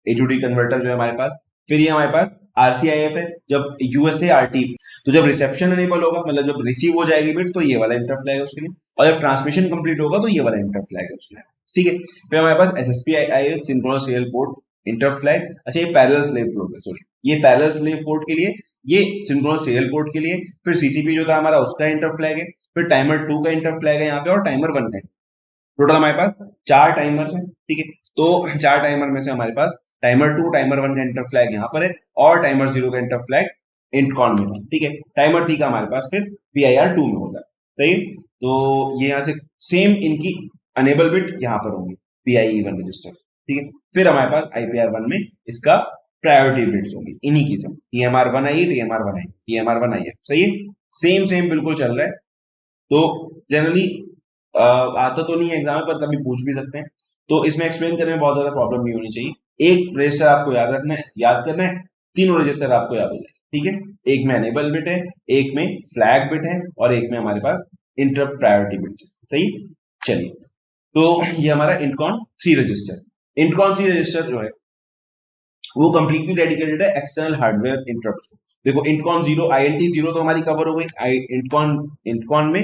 एचओडी कन्वर्टर जो है हमारे पास, फिर ये हमारे पास आरसीआईएफ है, जब यूएसए आरटी, तो जब रिसेप्शन अनेबल होगा मतलब जब रिसीव हो जाएगी बिट तो ये वाला इंटर फ्लैग है उसके लिए, और जब ट्रांसमिशन कंप्लीट होगा तो ये वाला इंटर फ्लैग है उसके लिए, ठीक है। फिर हमारे पास SSP IF synchronous serial port inter flag, अच्छा ये पैरेलल स्लेव पोर्ट है, सॉरी ये पैरेलल स्लेव पोर्ट के लिए, ये सिंक्रोनस सीरियल पोर्ट के लिए, फिर सीसीपी जो था हमारा उसका इंटर फ्लैग है, फिर टाइमर टू का इंटर फ्लैग है यहाँ पे, और टाइमर वन का, टोटल हमारे पास चार टाइमर है, ठीक है। तो चार टाइमर में से हमारे पास टाइमर टू टाइमर वन का इंटर फ्लैग यहाँ पर है, और टाइमर जीरो का इंटर फ्लैग इंटकॉन में है, ठीक है। टाइमर थ्री का हमारे पास फिर पीआईआर टू में होता है, सही है। तो ये यहाँ से सेम इनकी अनेबल बिट यहाँ पर होंगी पीआई वन रजिस्टर, ठीक है। फिर हमारे पास आईपीआर वन में इसका प्रायोरिटी बिट्स होंगी इन्हीं की, सब टीएमआर वन आई, टीएमआर वन आई, टीएमआर वन आई है, सही है, सेम सेम बिल्कुल चल रहा है। तो जनरली आता तो नहीं है एग्जाम में पर कभी पूछ भी सकते हैं, तो इसमें एक्सप्लेन करने में बहुत ज्यादा प्रॉब्लम नहीं होनी चाहिए। एक रजिस्टर आपको याद रखना है, याद करना है, तीनों रजिस्टर आपको याद हो जाए, ठीक है। एक में एनेबल बिट है, एक में फ्लैग बिट है, और एक में हमारे पास इंटरप्ट प्रायोरिटी बिट है, सही। चलिए, तो ये हमारा इंटकॉन थ्री रजिस्टर, इंटकॉन थ्री रजिस्टर जो है वो कंप्लीटली डेडिकेटेड है एक्सटर्नल हार्डवेयर इंटरप्ट को। देखो इंटकॉन जीरो आईएनटी जीरो तो हमारी कवर हो गई, इंटकॉन इंटकॉन में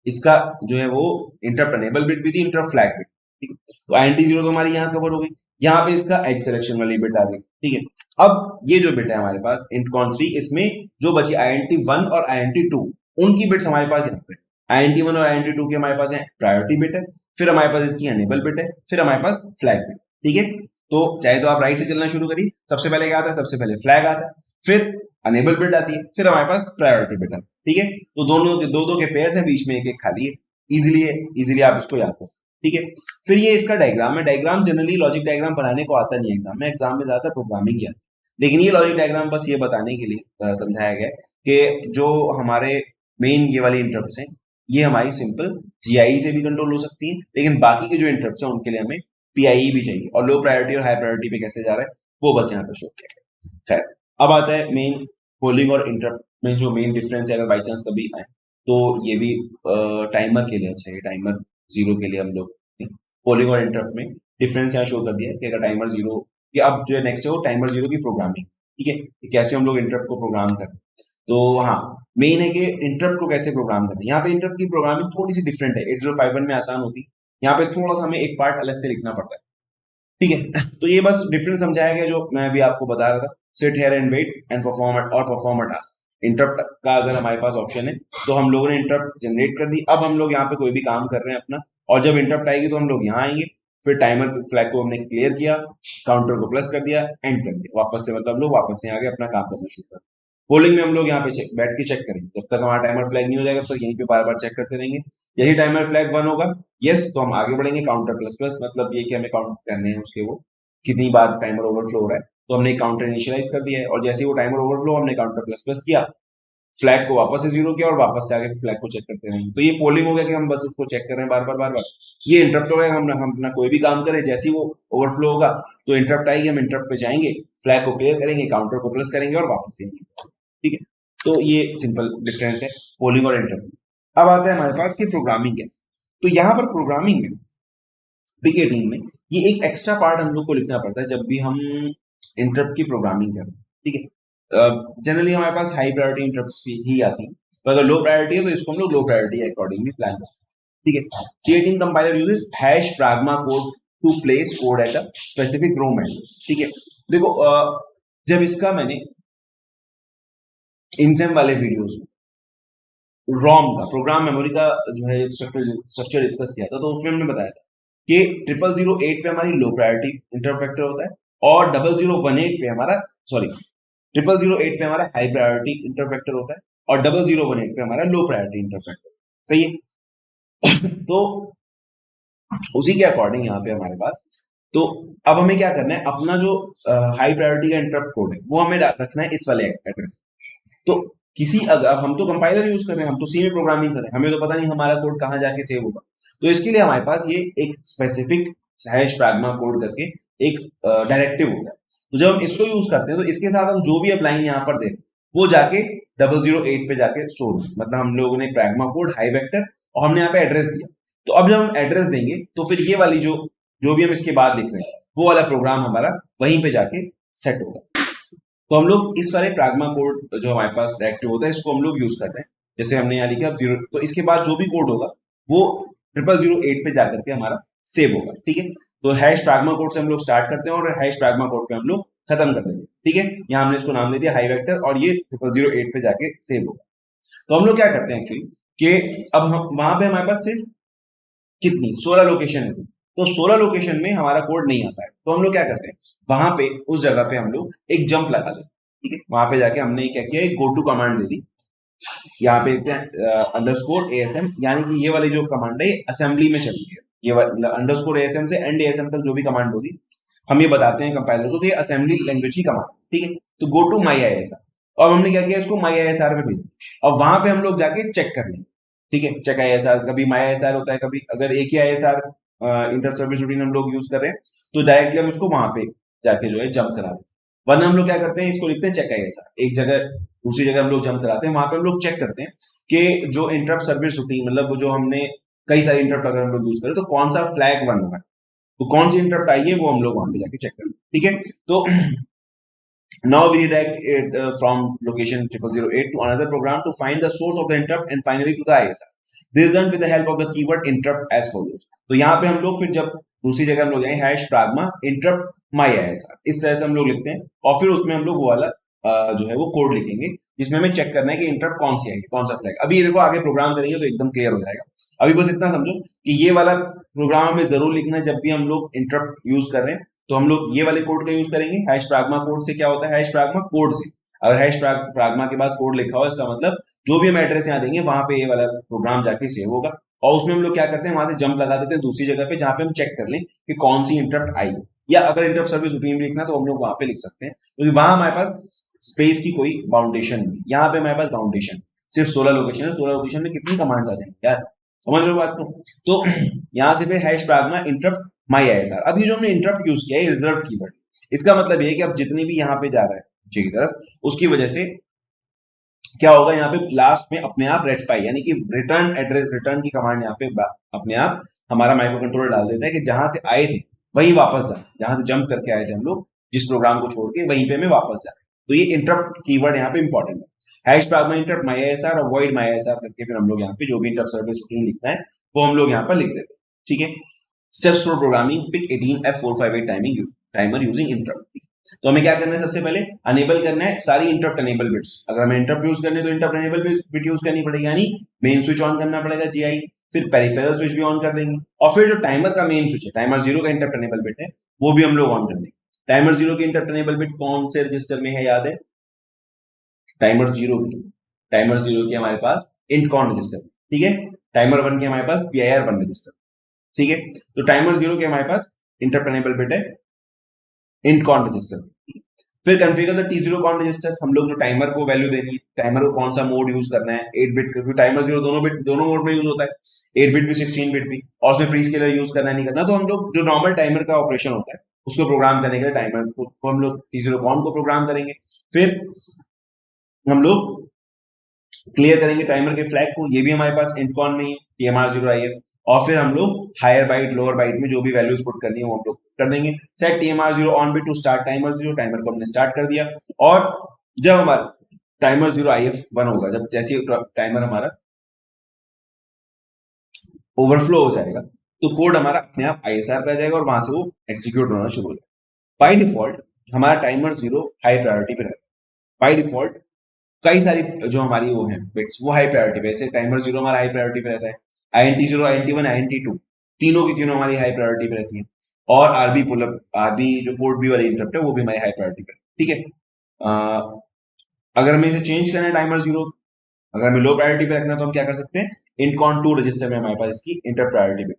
इसका जो है वो इंटरप्ट अनेबल बिट भी थी, इंटरप्ट फ्लैग बिट, ठीक है। तो आईएनटी जीरो तो हमारी यहाँ कवर हो गई, यहाँ पे इसका एज सिलेक्शन वाली बिट आ गई, ठीक है। अब ये जो बिट है हमारे पास इंटकॉन थ्री, इसमें जो बची आईएनटी वन और आईएनटी टू, उनकी बिट्स हमारे पास यहाँ पे, INT1 और INT2 के हमारे पास है प्रायोरिटी बिट है, फिर हमारे पास इसकी अनेबल बिट है, फिर हमारे पास फ्लैग बिट। ठीक है, तो चाहे तो आप राइट से चलना शुरू करिए, सबसे पहले क्या आता है, सबसे पहले फ्लैग आता है, फिर अनेबल बिट आती है, फिर हमारे पास प्रायोरिटी बिट आती है। ठीक है, तो दोनों के दो के पेयर है, बीच में एक एक खाली है, इजिली है, इजिली आप इसको याद कर सकते। ठीक है, फिर ये इसका डायग्राम है। डायग्राम जनरली लॉजिक डायग्राम बनाने को आता नहीं है एग्जाम में ज्यादातर प्रोग्रामिंग की आती है, लेकिन ये लॉजिक डायग्राम बस ये बताने के लिए समझाया गया है कि जो हमारे मेन ये वाली इंटरप्ट्स हैं, ये हमारी सिंपल जीआई से भी कंट्रोल हो सकती है, लेकिन बाकी के जो इंटरप्ट्स हैं उनके लिए हमें पीआई भी चाहिए, और लो प्रायोरिटी और हाई प्रायोरिटी पे कैसे जा रहा है वो बस यहाँ पे शो किया गया। खैर, अब आता है मेन पोलिंग और इंटरप्ट में जो मेन डिफरेंस है, अगर बाई चांस कभी आए तो ये भी टाइमर के लिए अच्छा है, टाइमर जीरो के लिए हम लोग पोलिंग और इंटरप्ट में डिफरेंस यहाँ शो कर दिया है कि अगर टाइमर जीरो कि अब जो नेक्स्ट है वो टाइमर जीरो की प्रोग्रामिंग। ठीक है, कि कैसे हम लोग इंटरप्ट को प्रोग्राम करें। तो हाँ, मेन है कि इंटरप्ट को कैसे प्रोग्राम करते हैं। यहाँ पे इंटरप्ट की प्रोग्रामिंग थोड़ी सी डिफरेंट है, 8051 में आसान होती है, यहाँ पे थोड़ा सा हमें एक पार्ट अलग से लिखना पड़ता है। ठीक है, तो ये बस डिफरेंस समझाया गया जो मैं अभी आपको बता रहा था। Sit here and wait and perform a task. Interrupt का अगर हमारे पास ऑप्शन है तो हम लोगों ने इंटरप्ट जनरेट कर दी, अब हम लोग यहाँ पे कोई भी काम कर रहे हैं अपना, और जब इंटरप्ट आएगी तो हम लोग यहाँ आएंगे, फिर टाइमर फ्लैग को हमने क्लियर किया, काउंटर को प्लस कर दिया, एंड कर दिया, वापस से मतलब हम लोग वापस से आगे अपना काम करना शुरू कर। पोलिंग में हम लोग यहाँ पे बैठ के चेक करेंगे, जब तक हमारा टाइमर फ्लैग नहीं हो जाएगा तब तक यहीं पे बार बार चेक करते रहेंगे। यही टाइमर फ्लैग वन होगा, यस, तो हम आगे बढ़ेंगे, काउंटर प्लस प्लस, मतलब ये कि हमें काउंट करने हैं उसके वो कितनी बार टाइमर ओवरफ्लो हो रहा है, तो हमने काउंटर इनिशियलाइज कर दिया है, और जैसे ही वो टाइमर ओवरफ्लो हमने काउंटर प्लस प्लस किया, फ्लैग को वापस से जीरो किया और वापस से आगे फ्लैग को चेक करते रहेंगे। तो ये पोलिंग हो गया कि हम बस उसको चेक कर रहे हैं बार बार। ये इंटरप्ट हो गया, हम अपना कोई भी काम करें, जैसे ही वो ओवरफ्लो होगा तो इंटरप्ट आएगी, हम इंटरप्ट पे जाएंगे, फ्लैग को क्लियर करेंगे, काउंटर को प्लस करेंगे और वापस से। ठीक है, तो ये सिंपल डिफरेंस है पोलिंग और इंटरप्ट। अब आता है हमारे पास कि प्रोग्रामिंग कैसे। तो यहाँ पर प्रोग्रामिंग में बिग 18 में ये एक एक्स्ट्रा पार्ट हम लोग को लिखना पड़ता है जब भी हम इंटरप्ट की प्रोग्रामिंग करें। ठीक है, जनरली हमारे पास हाई प्रायोरिटी इंटरप्ट्स ही आती हैं, तो अगर लो प्रायोरिटी है तो इसको हम लोग लो प्रायोरिटी अकॉर्डिंगली प्लान कर सकते हैं। ठीक है, C18 compiler uses hash pragma code to place code at a specific row address. ठीक है, देखो जब इसका मैंने इनसेम वाले वीडियोस में रॉम का प्रोग्राम मेमोरी का जो है स्ट्रक्चर डिस्कस किया था, तो उसमें हमने बताया था कि 0008 पे हमारी लो प्रायोरिटी इंटरफेक्टर होता है, और 0018 पे हमारा सॉरी 0008 पे हमारा हाई प्रायोरिटी इंटरफेक्टर होता है, और 0018 पे हमारा लो प्रायोरिटी इंटरफेक्टर। सही है तो उसी के अकॉर्डिंग यहाँ पे हमारे पास, तो अब हमें क्या करना है, अपना जो हाई प्रायोरिटी का इंटरप्ट कोड है वो हमें रखना है इस वाले एड्रेस। तो किसी अगर हम तो कंपाइलर यूज कर रहे हैं, हम तो सी में प्रोग्रामिंग कर रहे हैं, हमें तो पता नहीं हमारा कोड कहाँ जाके सेव होगा, तो इसके लिए हमारे पास ये एक स्पेसिफिक हैश प्राग्मा कोड करके एक डायरेक्टिव होता है। तो जब हम इसको यूज करते हैं तो इसके साथ हम जो भी अब लाइन यहाँ पर दे वो जाके 008 पे जाके स्टोर हो, मतलब हम लोगों ने प्राग्मा कोड हाई वेक्टर और हमने यहाँ पे एड्रेस दिया। तो अब जब हम एड्रेस देंगे तो फिर ये वाली जो भी हम इसके बाद लिख रहे हैं वो वाला प्रोग्राम हमारा वहीं पे जाके सेट होगा। तो हम लोग इस वाले प्राग्मा कोड जो हमारे पास डायरेक्टिव होता है इसको हम लोग यूज करते हैं। जैसे हमने यहाँ लिखा जीरो, तो इसके बाद जो भी कोड होगा वो 0008 पे जाकर के हमारा सेव होगा। ठीक है, तो हैश प्राग्मा कोड से हम लोग स्टार्ट करते हैं और हैश प्राग्मा कोड पे हम लोग खत्म कर देंगे। ठीक है, यहाँ हमने इसको नाम दे दिया हाई वेक्टर, और ये 0008 पे जाके सेव होगा। तो हम लोग क्या करते हैं एक्चुअली कि अब हम वहां पे हमारे पास सिर्फ कितनी 16 लोकेशन है, तो 16 लोकेशन में हमारा कोड नहीं आता है, तो हम लोग क्या करते हैं वहां पे उस जगह पे हम लोग एक जंप लगा देते हैं। ठीक है, वहां पे जाके हमने क्या किया, एक गो टू कमांड दे दी, यहाँ पे लिखते हैं अंडरस्कोर ASM, यानी कि ये वाली जो कमांड है असेंबली में चलती है, ये अंडरस्कोर ASM से एंड ASM तक जो भी कमांड होगी हम ये बताते हैं कंपाइलर को कि असेंबली लैंग्वेज की कमांड। ठीक है, तो गो टू माई ISR, और हमने क्या किया, इसको माई ISR पे भेज दिया, और वहां पे हम लोग जाके चेक कर लेंगे। ठीक है, चेक ISR, कभी माई ISR होता है, कभी अगर एक ही ISR इंटर सर्विस रूटीन हम लोग यूज कर रहे हैं तो डायरेक्टली हम उसको वहां पे जाके जो है जंप करा दें। वरना हम लोग क्या करते हैं, इसको लिखते हैं चेक ISR, एक जगह दूसरी जगह हम लोग जंप कराते हैं, वहां पे हम लोग चेक करते हैं कि जो इंटरप्ट सर्विस रूटीन, मतलब जो हमने कई सारे इंटरप्ट अगर हम लोग यूज करें तो कौन सा फ्लैग बन रहा है, तो कौन सी इंटरप्ट आई है वो हम लोग वहां पे जाके चेक करें। ठीक है, तो now we redirect it from location 0008 to another program to find the source of the interrupt and finally to the ISR. This is done with the help of the keyword interrupt as follows. तो यहाँ पे हम लोग फिर जब दूसरी जगह हम लोग जाएंगे हैश प्राग्मा इंटरप्ट माई ISR, इस तरह से हम लोग लिखते हैं, और फिर उसमें हम लोग वो वाला जो है वो कोड लिखेंगे जिसमें हमें चेक करना है कि इंटरप्ट कौन सी आएगी, कौन सा फ्लैग। अभी ये देखो आगे प्रोग्राम करेंगे तो एकदम क्लियर हो जाएगा। अभी बस इतना समझो कि ये वाला प्रोग्राम हमें जरूर लिखना है जब भी हम लोग इंटरप्ट यूज कर रहे हैं, तो हम लोग ये वाले कोड का यूज करेंगे। हैश प्राग्मा कोड से क्या होता है, हैश प्राग्मा कोड से अगर हैश प्राग्मा के बाद कोड लिखा हो इसका मतलब जो भी हम एड्रेस यहाँ देंगे वहां पे ये वाला प्रोग्राम जाके सेव होगा। और उसमें हम लोग क्या करते हैं, वहां से जंप लगा देते हैं दूसरी जगह पे जहां पे हम चेक कर लें कि कौन सी इंटरप्ट आई। या अगर इंटरप्ट सर्विस रूटीन लिखना तो हम लोग वहां पे लिख सकते हैं, क्योंकि वहां हमारे पास स्पेस की कोई बाउंडेशन नहीं। यहाँ पे हमारे पास बाउंडेशन सिर्फ 16 लोकेशन है, 16 लोकेशन में कितनी कमांड आ जाएंगे यार, समझ रहे हो बात को। तो यहाँ से फिर हैश प्राग्मा इंटरप्ट माई आईएसआर। अब ये जो हमने इंटरप्ट यूज किया है रिजर्व कीवर्ड, इसका मतलब ये है कि अब जितनी भी यहाँ पे जा रहा है नीचे की तरफ उसकी वजह से क्या होगा, यहाँ पे लास्ट में अपने आप रेटिफाई यानी कि रिटर्न एड्रेस, रिटर्न की कमांड यहाँ पे अपने आप हमारा माइक्रो कंट्रोलर डाल देता है कि जहां से आए थे वहीं वापस जा, जहां से जंप करके आए थे हम लोग जिस प्रोग्राम को छोड़ के वहीं पे हमें वापस जा। तो ये इंटरप्ट कीवर्ड यहाँ पे इंपॉर्टेंट है। हैश प्राग्मा इंटरप्ट माई आईएसआर और वॉइड माई आईएसआर करके फिर हम लोग यहाँ पे जो भी इंटरप्ट सर्विस रूटीन लिखना है वो हम लोग यहाँ पर लिख देते हैं। ठीक है। Steps for programming PIC 18F458 timer using interrupt. तो हमें क्या करना है, सबसे पहले अनेबल करना है सारी इंटरप्ट अनेबल बिट्स। अगर हमें इंटरप्ट यूज करने तो इंटरप्ट अनेबल बिट यूज करनी पड़ेगी, यानी मेन स्विच ऑन करना पड़ेगा जीआई, फिर पेरिफेरल स्विच भी ऑन कर देंगे, और फिर जो टाइमर का मेन स्विच है, टाइमर 0 का इंटरप्ट अनेबल बिट है, वो भी हम लोग ऑन कर देंगे। टाइमर 0 की इंटरप्ट अनेबल बिट कौन से रजिस्टर में है याद है, टाइमर 0 की, टाइमर 0 की हमारे पास इंटकॉन रजिस्टर, ठीक है। टाइमर 1 की हमारे पास PIR1 रजिस्टर, ठीक है। तो टाइमर 0 के हमारे पास इंटरप्ट अनेबल बिट है इंटकॉन रजिस्टर। फिर configure the T0 con register, हम लोग जो टाइमर को वैल्यू देनी है, टाइमर को कौन सा मोड यूज करना है, 8 बिट, क्योंकि टाइमर 0 दोनों मोड में यूज होता है, 8 बिट भी 16 बिट भी, और उसमें प्री स्केलर यूज करना नहीं करना। तो हम लोग जो नॉर्मल टाइमर का ऑपरेशन होता है उसको प्रोग्राम करने के लिए टाइमर को हम लोग T0 कॉन को प्रोग्राम करेंगे। फिर हम लोग क्लियर करेंगे टाइमर के फ्लैग को, ये भी हमारे पास इंटकॉन में ही TMR0IF। और फिर हम लोग हायर बाइट लोअर बाइट में जो भी वैल्यूज पुट करनी है वो हम लोग कर देंगे। Set TMR0 on bit to start timer 0, timer को हमने स्टार्ट कर दिया। और जब हमारा टाइमर 0 IF1 होगा, जब जैसे टाइमर हमारा ओवरफ्लो हो जाएगा तो कोड हमारा अपने आप ISR पे आ जाएगा और वहां से वो एग्जीक्यूट होना शुरू हो जाएगा। बाई डिफॉल्ट हमारा टाइमर 0 हाई प्रायोरिटी पे रहता है। बाई डिफॉल्ट कई सारी जो हमारी वो है बिट्स वो हाई प्रायोरिटी पे, जैसे टाइमर 0 हमारा हाई प्रायोरिटी पे रहता है, INT0, INT1, INT2 तीनों की तीनों हमारी हाई प्रायोरिटी पे रहती है। और आरबी पुलअप, आरबी जो पोर्ट बी वाली इंटरप्ट है वो भी हमारी हाई प्रायोरिटी पे, ठीक है। अगर हमें इसे चेंज करना है टाइमर 0, अगर हमें लो प्रायोरिटी पे रखना है तो हम क्या कर सकते हैं, इंटकॉन 2 रजिस्टर में हमारे पास इसकी इंटर प्रायोरिटी बिट,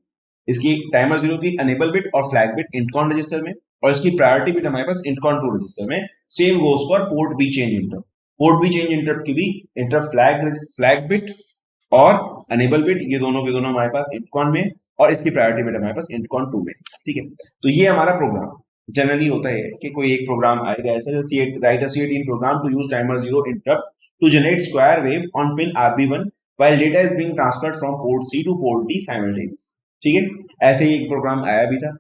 इसकी टाइमर 0 की अनेबल बिट और फ्लैग बिट इंटकॉन रजिस्टर में, और इसकी प्रायोरिटी बिट हमारे पास इंटकॉन 2 रजिस्टर में। Same goes for port B change inter, port B change inter की भी इंटर फ्लैग बिट और अनेबल बिट, ये दोनों के दोनों हमारे पास इंटकॉन में, और इसकी प्रायोरिटी बिट हमारे पास इंटकॉन 2 में, ठीक है। तो ये हमारा प्रोग्राम जनरली होता है कि कोई एक प्रोग्राम आएगा ऐसा, write a C18 program to use timer 0 interrupt to generate square wave on pin RB1 while data is being transferred from port C to port D simultaneously, ठीक है। ऐसे ही एक प्रोग्राम आया भी था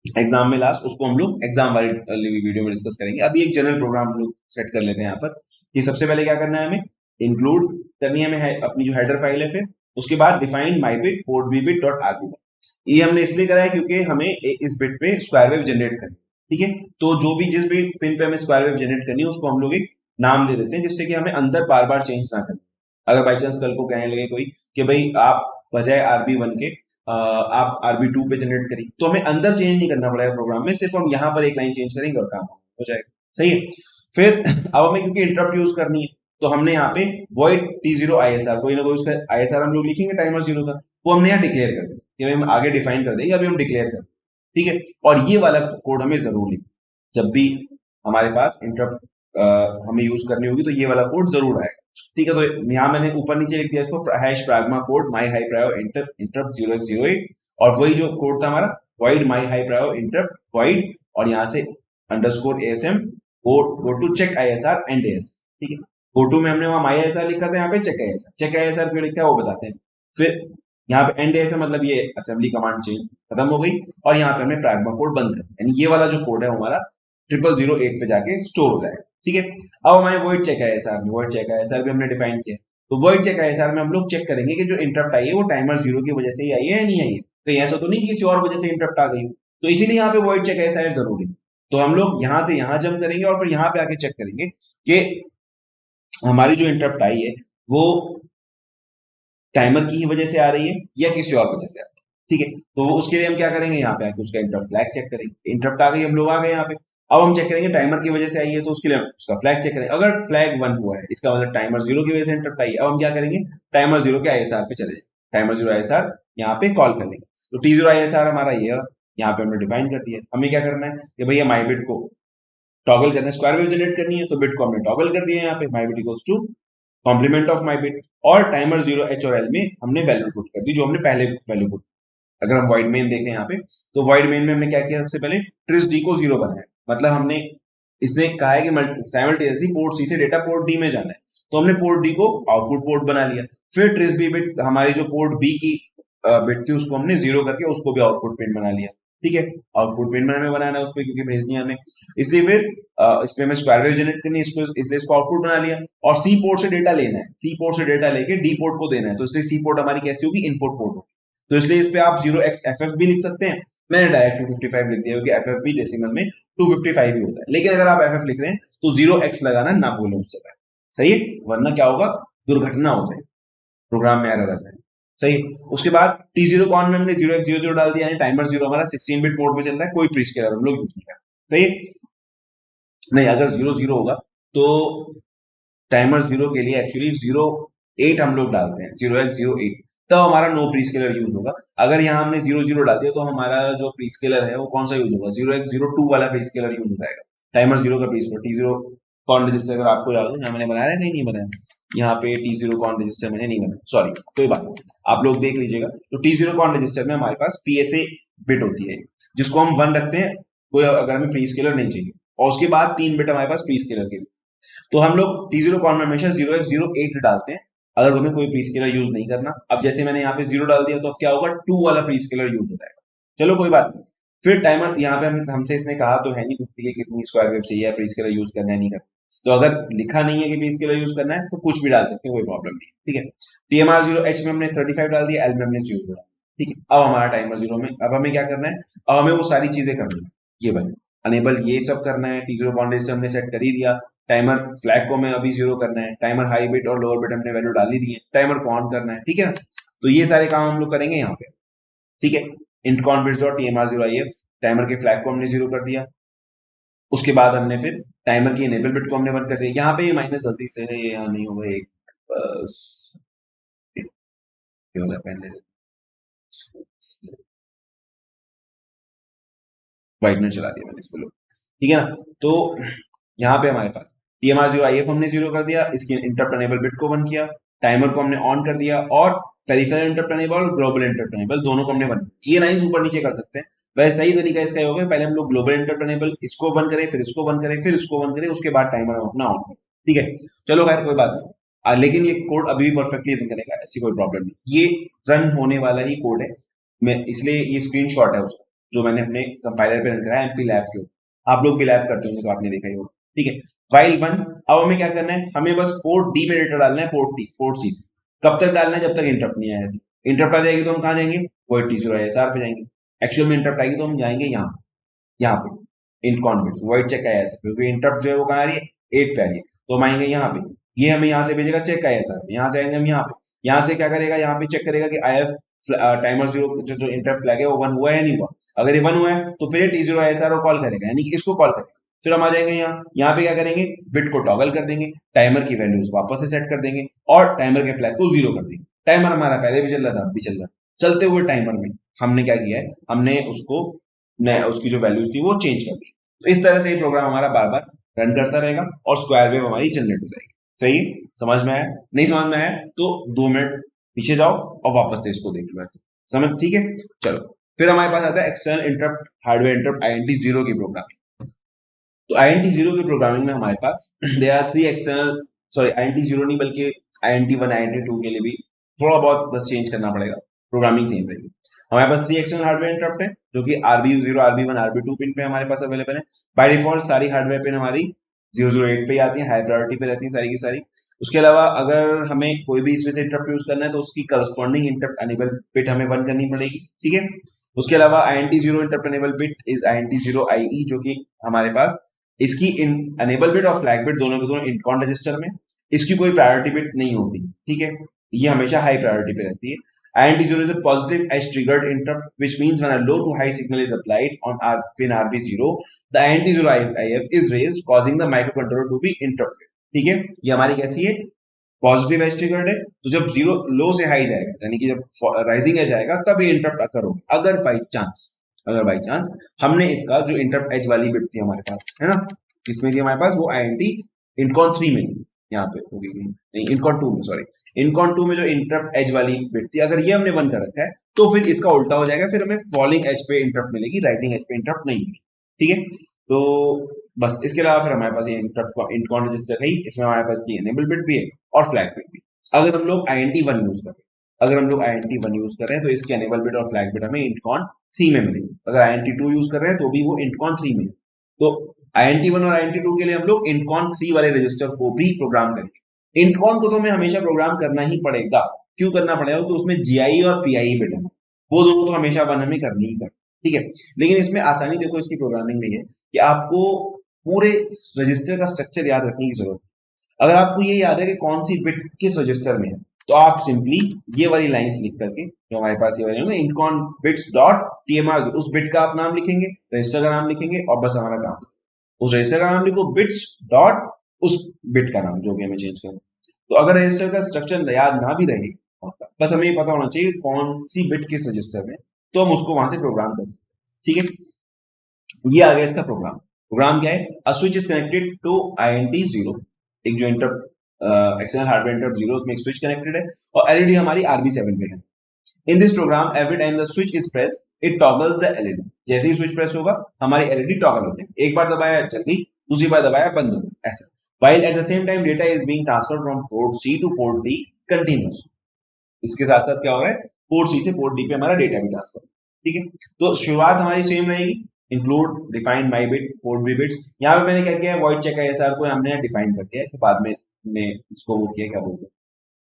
एग्जाम में लास्ट, उसको हम लोग एग्जाम वाली वीडियो में डिस्कस करेंगे। अभी एक जनरल प्रोग्राम हम लोग सेट कर लेते हैं यहाँ पर कि सबसे पहले क्या करना है, हमें इंक्लूड करनी है हमें अपनी जो हेडर फाइल है, फिर उसके बाद define my bit port B bit dot RB. ये हमने इसलिए करा है क्योंकि हमें इस बिट पे स्क्वायर वेव जनरेट करनी, ठीक है। तो जो भी जिस भी पिन पे हमें स्क्वायर वेव जनरेट करनी है उसको हम लोग एक नाम दे देते हैं जिससे कि हमें अंदर बार बार चेंज ना करना। अगर बाई चांस कल को कहने लगे कोई कि भाई आप बजाय RB1 के आप RB2 पे जनरेट करी, तो हमें अंदर चेंज नहीं करना पड़ेगा प्रोग्राम में, सिर्फ हम यहाँ पर एक लाइन चेंज करेंगे और काम हो जाएगा, सही है। फिर अब हमें क्योंकि इंटरप्ट यूज करनी है तो हमने यहाँ पे void T0 ISR, कोई ना कोई उसका ISR हम लोग लिखेंगे टाइमर 0 का, वो हमने यहाँ डिक्लेयर कर दिया, हम आगे डिफाइन कर देंगे, अभी हम डिक्लेयर कर, ठीक है। और ये वाला कोड हमें जरूर लिखना जब भी हमारे पास इंटरप्ट हमें यूज करनी होगी, तो ये वाला कोड जरूर आएगा, ठीक है। तो यहाँ मैंने ऊपर नीचे लिख दिया इसको, hash pragma code my high prio interrupt 0x08, और वही जो कोड था हमारा void my high prio interrupt void, और यहाँ से underscore ASM go to check ISR end AS, ठीक है। गो टू में हमने वहां माई ISR लिखा था, यहाँ पे चेक ISR क्यों लिखा है वो बताते हैं। फिर यहाँ पे एंड AS मतलब ये असेंबली कमांड चेंज खत्म हो गई, और यहाँ पे हमने प्राग्मा कोड बंद कर दिया, यानी ये वाला जो कोड है हमारा 0008 पे जाके स्टोर हो जाएगा, ठीक है। अब हमारे void check ISR में, void check ISR भी हमने डिफाइन किया, तो void check ISR में हम लोग चेक करेंगे कि जो इंटरप्ट आई है वो टाइमर 0 की वजह से ही आई है या नहीं आई है, कहीं ऐसा तो नहीं कि किसी और वजह से इंटरप्ट आ गई हो, तो इसीलिए यहाँ पे void check ISR जरूरी है। तो हम लोग यहाँ से यहाँ जंप करेंगे और फिर यहाँ पे आके चेक करेंगे कि हमारी जो इंटरप्ट आई है वो टाइमर की ही वजह से आ रही है या किसी और वजह से आ रही है। ठीक है, तो उसके लिए हम क्या करेंगे, यहाँ पे आके उसका इंटरप्ट फ्लैग चेक करेंगे। इंटरप्ट आ गई, हम लोग आ गए यहाँ पे। अब हम चेक करेंगे टाइमर की वजह से आई है, तो उसके लिए हम उसका फ्लैग चेक करेंगे। अगर फ्लैग 1 हुआ है, इसका मतलब टाइमर 0 की वजह से इंटरप्ट आई है। अब हम क्या करेंगे, टाइमर 0 के आईएसआर पे चले जाएंगे। टाइमर 0 आईएसआर यहाँ पे कॉल कर लेंगे। तो T0 आईएसआर हमारा ये है, यहाँ पे हमने डिफाइन कर दिया। हमें क्या करना है कि भैया माई बिट को टॉगल करना है, स्क्वायर वेव जनरेट करनी है, तो बिट को हमने टॉगल कर दिया। यहाँ पे my bit equals to complement of my bit, और टाइमर 0 एच और एल में हमने वैल्यू पुट कर दी जो हमने पहले वैल्यू पुट। अगर हम वॉइड मेन देखें यहाँ पे, तो वॉइड मेन में हमने क्या किया, सबसे पहले ट्रिस डी को 0 बनाया। मतलब हमने इसने कहा है कि साइमल्टेनियसली पोर्ट सी से डेटा पोर्ट डी में जाना है, तो हमने पोर्ट डी को आउटपुट पोर्ट बना लिया। फिर ट्रिस बी बिट, हमारी जो पोर्ट बी की बिट थी, उसको हमने 0 करके उसको भी आउटपुट पिन बना लिया। ठीक है, आउटपुट पिन हमें बनाना है उस पर, क्योंकि भेजनी है हमें, इसलिए फिर इस पे हमें स्क्वायर वेव जनरेट करनी है, इसको इसलिए इसको आउटपुट बना लिया। और सी पोर्ट से डेटा लेना है, सी पोर्ट से डेटा लेके डी पोर्ट को देना है, तो इसलिए सी पोर्ट हमारी कैसी होगी, इनपुट पोर्ट होगी। तो इसलिए इस पे आप 0xFF भी लिख सकते हैं। मैंने डायरेक्ट 255 लिख दिया, क्योंकि FF भी डेसिमल में 255 ही होता है। लेकिन अगर आप FF लिख रहे हैं तो 0x लगाना ना भूलें उससे पहले, सही है, वरना क्या होगा, दुर्घटना हो जाए, प्रोग्राम में एरर आ जाए। सही है? उसके बाद T0 कॉन में हमने 0x00 डाल दिया है। टाइमर 0 हमारा 16 बिट मोड में चल रहा है, कोई प्रीस्केलर हम लोग यूज नहीं कर रहे। सही है? नहीं, अगर 0 0 होगा तो टाइमर 0 के लिए एक्चुअली 08 हम लोग डालते हैं, 0x08, तब हमारा नो प्रीस्केलर यूज होगा। अगर यहाँ हमने 0 0 डाल दिया तो हमारा जो प्रीस्केलर है वो कौन सा यूज होगा, 0x02 वाला प्रीस्केलर यूज हो जाएगा। टाइमर 0 का प्रीस्केलर T0 कॉन रजिस्टर, अगर आपको याद हो, यहाँ मैंने बनाया है, नहीं बनाया, यहाँ पे T0 कॉन रजिस्टर मैंने नहीं बनाया, सॉरी, कोई बात नहीं, आप लोग देख लीजिएगा। तो T0 कॉन रजिस्टर में हमारे पास PSA बिट होती है, जिसको हम 1 रखते हैं, कोई अगर हमें प्रीस्केलर नहीं चाहिए, और उसके बाद 3 बिट हमारे पास प्रीस्केलर के लिए। तो हम लोग T0 कॉन में हमेशा 0x08 डालते हैं, अगर हमें कोई प्रीस्केलर यूज नहीं करना। अब जैसे मैंने यहाँ पे 0 डाल दिया, तो अब क्या होगा, 2 वाला प्रीस्केलर यूज हो जाएगा। चलो कोई बात नहीं। फिर टाइमर यहाँ पे हमसे इसने कहा तो है नहीं कुछ भी, कितनी स्क्वायर वेव चाहिए, प्रीस्केलर यूज करना है नहीं करना। तो अगर लिखा नहीं है कि प्रीस्केलर यूज करना है, तो कुछ भी डाल सकते हैं, कोई प्रॉब्लम नहीं। ठीक है, TMR0H में हमने 35 डाल दिया, L में हमने 0 डाला। ठीक है, अब हमारा टाइमर 0 में, अब हमें क्या करना है, अब हमें वो सारी चीजें करनी है, ये बने अनेबल, ये सब करना है। T0 कॉन रजिस्टर हमने सेट कर ही दिया। टाइमर फ्लैग को हमें अभी 0 करना है। टाइमर हाई बिट और लोअर बिट हमने वैल्यू डाल ही दी है। टाइमर को ऑन करना है। ठीक है, तो ये सारे काम हम लोग करेंगे यहाँ पे। ठीक है, इंट कॉन बिट्स और TMR0IF, टाइमर के फ्लैग को हमने 0 कर दिया। उसके बाद हमने फिर टाइमर की इनेबल बिट को हमने 1 कर दिया। यहाँ पे ये माइनस गलती से है, ये यहाँ नहीं होगा, एक बस ये होगा पहले, वाइटनर चला दिया मैंने इसको, ठीक है ना। तो यहाँ पे हमारे पास TMR0IF हमने 0 कर दिया, इसकी इंटरप्ट अनेबल बिट को 1 किया, टाइमर को हमने ऑन कर दिया, और पेरिफेरल इंटरप्ट अनेबल और ग्लोबल इंटरप्ट अनेबल दोनों को हमने 1। ये लाइंस ऊपर नीचे कर सकते हैं, वैसे सही तरीका इसका होगा, पहले हम लोग ग्लोबल इंटरप्ट अनेबल इसको 1 करें, फिर इसको 1 करें, फिर इसको 1 करें, उसके बाद टाइमर हम अपना ऑन करें। ठीक है, चलो खैर कोई बात नहीं। लेकिन ये कोड अभी भी परफेक्टली रन करेगा, ऐसी कोई प्रॉब्लम नहीं, ये रन होने वाला ही कोड है। मैं इसलिए ये स्क्रीनशॉट है उसका, जो मैंने अपने कंपाइलर पे रन करा है, MP लैब के ऊपर। आप लोग भी लैब करते होंगे तो आपने देखा ही होगा। ठीक है, वाइल 1, अब हमें क्या करना है, हमें बस पोर्ट डी में डेटा डालना है, पोर्ट सी से। कब तक डालना है, जब तक इंटरप्ट नहीं आया। इंटरप्ट आ जाएगी तो हम कहाँ जाएंगे, वो T0 ISR पे जाएंगे। एक्चुअल में इंटरप्ट आएगी तो हम जाएंगे यहाँ पे इंट कॉन्बिट्स वॉइड चेक ISR, क्योंकि इंटरप्ट जो है वो कहाँ आ रही है, 8 पे आ रही है, तो हम आएंगे यहाँ पे। ये हमें यहाँ से भेजेगा चेक ISR पे, यहाँ से आएंगे हम यहाँ पे, यहाँ से क्या करेगा, यहाँ पे चेक करेगा कि IF टाइमर 0 जो इंटरप्ट फ्लैग है वो 1 हुआ है या नहीं हुआ। अगर ये 1 हुआ है तो फिर T0 ISR को कॉल करेगा, यानी कि इसको कॉल करेगा। फिर हम आ जाएंगे यहाँ पे क्या करेंगे, बिट को टॉगल कर देंगे, टाइमर की वैल्यूज वापस से सेट कर देंगे, और टाइमर के फ्लैग को 0 कर देंगे। टाइमर हमारा पहले भी चल रहा था, अब भी चल रहा है। चलते हुए टाइमर में हमने क्या किया है, हमने उसकी जो वैल्यूज थी वो चेंज कर दी। तो इस तरह से ये प्रोग्राम हमारा बार बार रन करता रहेगा और स्क्वायर वेव हमारी जनरेट हो जाएगी। सही, समझ में आया? नहीं समझ में आया तो 2 मिनट पीछे जाओ और वापस से इसको देख लो, ऐसे समझ, ठीक है। चलो, फिर हमारे पास आता है external interrupt hardware interrupt INT0 की प्रोग्रामिंग। तो INT0 की प्रोग्रामिंग में हमारे पास there are 3 external, sorry INT0 नहीं बल्कि INT1 INT2 के लिए भी थोड़ा बहुत बस चेंज करना पड़ेगा, प्रोग्रामिंग सेम रहेगी। हमारे पास 3 एक्सटर्नल हार्डवेयर इंटरप्ट है, जो कि RB0 RB1 RB2 पिन पे हमारे पास अवेलेबल है। बाय डिफॉल्ट सारी हार्डवेयर पिन हमारी 008 पे ही आती है, हाई प्रायोरिटी पे रहती है सारी की सारी। उसके अलावा अगर हमें कोई भी इसमें से इंटरप्ट यूज करना है तो उसकी करस्पॉन्डिंग इंटरप्ट अनेबल बिट हमें वन करनी पड़ेगी, ठीक है। उसके अलावा INT0 interrupt enable bit is INT0 IE, जो कि हमारे पास इसकी इन अनेबल बिट और फ्लैग बिट दोनों के दोनों इंटकॉन रजिस्टर में, इसकी कोई प्रायोरिटी बिट नहीं होती, ठीक है। ये हमेशा हाई प्रायोरिटी पे रहती है। INT0 is a positive edge triggered interrupt, which means when a low to high signal is applied on pin RB0, the INT0 IF is raised, causing the microcontroller to be interrupted. ठीक है, ये हमारी कैसी है, पॉजिटिव एज ट्रिगर्ड है। तो जब जीरो लो से हाई जाएगा, यानी कि जब राइजिंग एज आएगा तब ये इंटरप्ट अकर होगा। अगर बाई चांस हमने इसका जो इंटरप्ट एज वाली बिट थी हमारे पास, है ना, किसमें थी हमारे पास, वो INT इनकॉन 3 में थी, यहाँ पे होगी नहीं, इनकॉन 2 में, सॉरी, इनकॉन 2 में जो इंटरप्ट एज वाली बिट थी, अगर ये हमने वन कर रखा है तो फिर इसका उल्टा हो जाएगा, फिर हमें फॉलिंग एज पे इंटरप्ट मिलेगी, राइजिंग एज पे इंटरप्ट नहीं मिलेगी, ठीक है। तो बस इसके अलावा फिर हमारे पास ये इंटरप्ट इनकॉन रजिस्टर है, इसमें हमारे पास की एनेबल बिट भी है और फ्लैग बिट भी। अगर हम लोग INT1 यूज करें, तो इसकी एनेबल बिट और फ्लैग बिट हमें इंटकॉन 3 में मिलेगी। अगर INT2 यूज कर रहे हैं तो भी वो इंटकॉन 3 में है। तो INT1 और INT2 के लिए हम लोग इंटकॉन 3 वाले रजिस्टर को भी प्रोग्राम करेंगे। इंटकॉन को तो हमें हमेशा प्रोग्राम करना ही पड़ेगा। क्यों करना पड़ेगा? क्योंकि उसमें GI और PI बिट है, वो दोनों तो हमेशा वन हमें करनी ही करनी, ठीक है। लेकिन इसमें आसानी देखो इसकी प्रोग्रामिंग में है कि आपको पूरे रजिस्टर का स्ट्रक्चर याद रखने की जरूरत है। अगर आपको ये याद है कि कौन सी बिट किस रजिस्टर में है, तो आप सिंपली ये वाली लाइंस लिख करके, जो हमारे पास ये वाली है इनकॉन बिट्स डॉट TMR, उस बिट का आप नाम लिखेंगे, रजिस्टर का नाम लिखेंगे और बस हमारा काम। उस रजिस्टर का नाम लिखो बिट्स डॉट उस बिट का नाम जो भी हमें चेंज करना। तो अगर रजिस्टर का स्ट्रक्चर याद ना भी रहे, बस हमें ये पता होना चाहिए कौन सी बिट किस रजिस्टर में, तो हम उसको वहां से प्रोग्राम कर सकते हैं, ठीक है। ये आ गया इसका प्रोग्राम। प्रोग्राम क्या है? A switch is connected to INT0, एक जो interrupt external hardware interrupt zero, उसमें एक स्विच कनेक्टेड है और LED हमारी RB7 पे है। In this program every time the switch is press it toggles the LED। जैसे ही स्विच प्रेस होगा हमारी LED टॉगल होते हैं, एक बार दबाया चल गई, दूसरी बार दबाया बंद हो गई, ऐसा। while at the same time data is being transferred from port C to port D continuous। इसके साथ साथ क्या हो रहा है, पोर्ट सी से पोर्ट डी पे हमारा डेटा भी ट्रांसफर, ठीक है। तो शुरुआत हमारी सेम रहेगी, include define my bit port B bits. यहाँ पे मैंने क्या किया है, वॉइड चेक ISR को हमने डिफाइन कर दिया है, बाद में ने इसको वो किया, क्या बोलते हैं,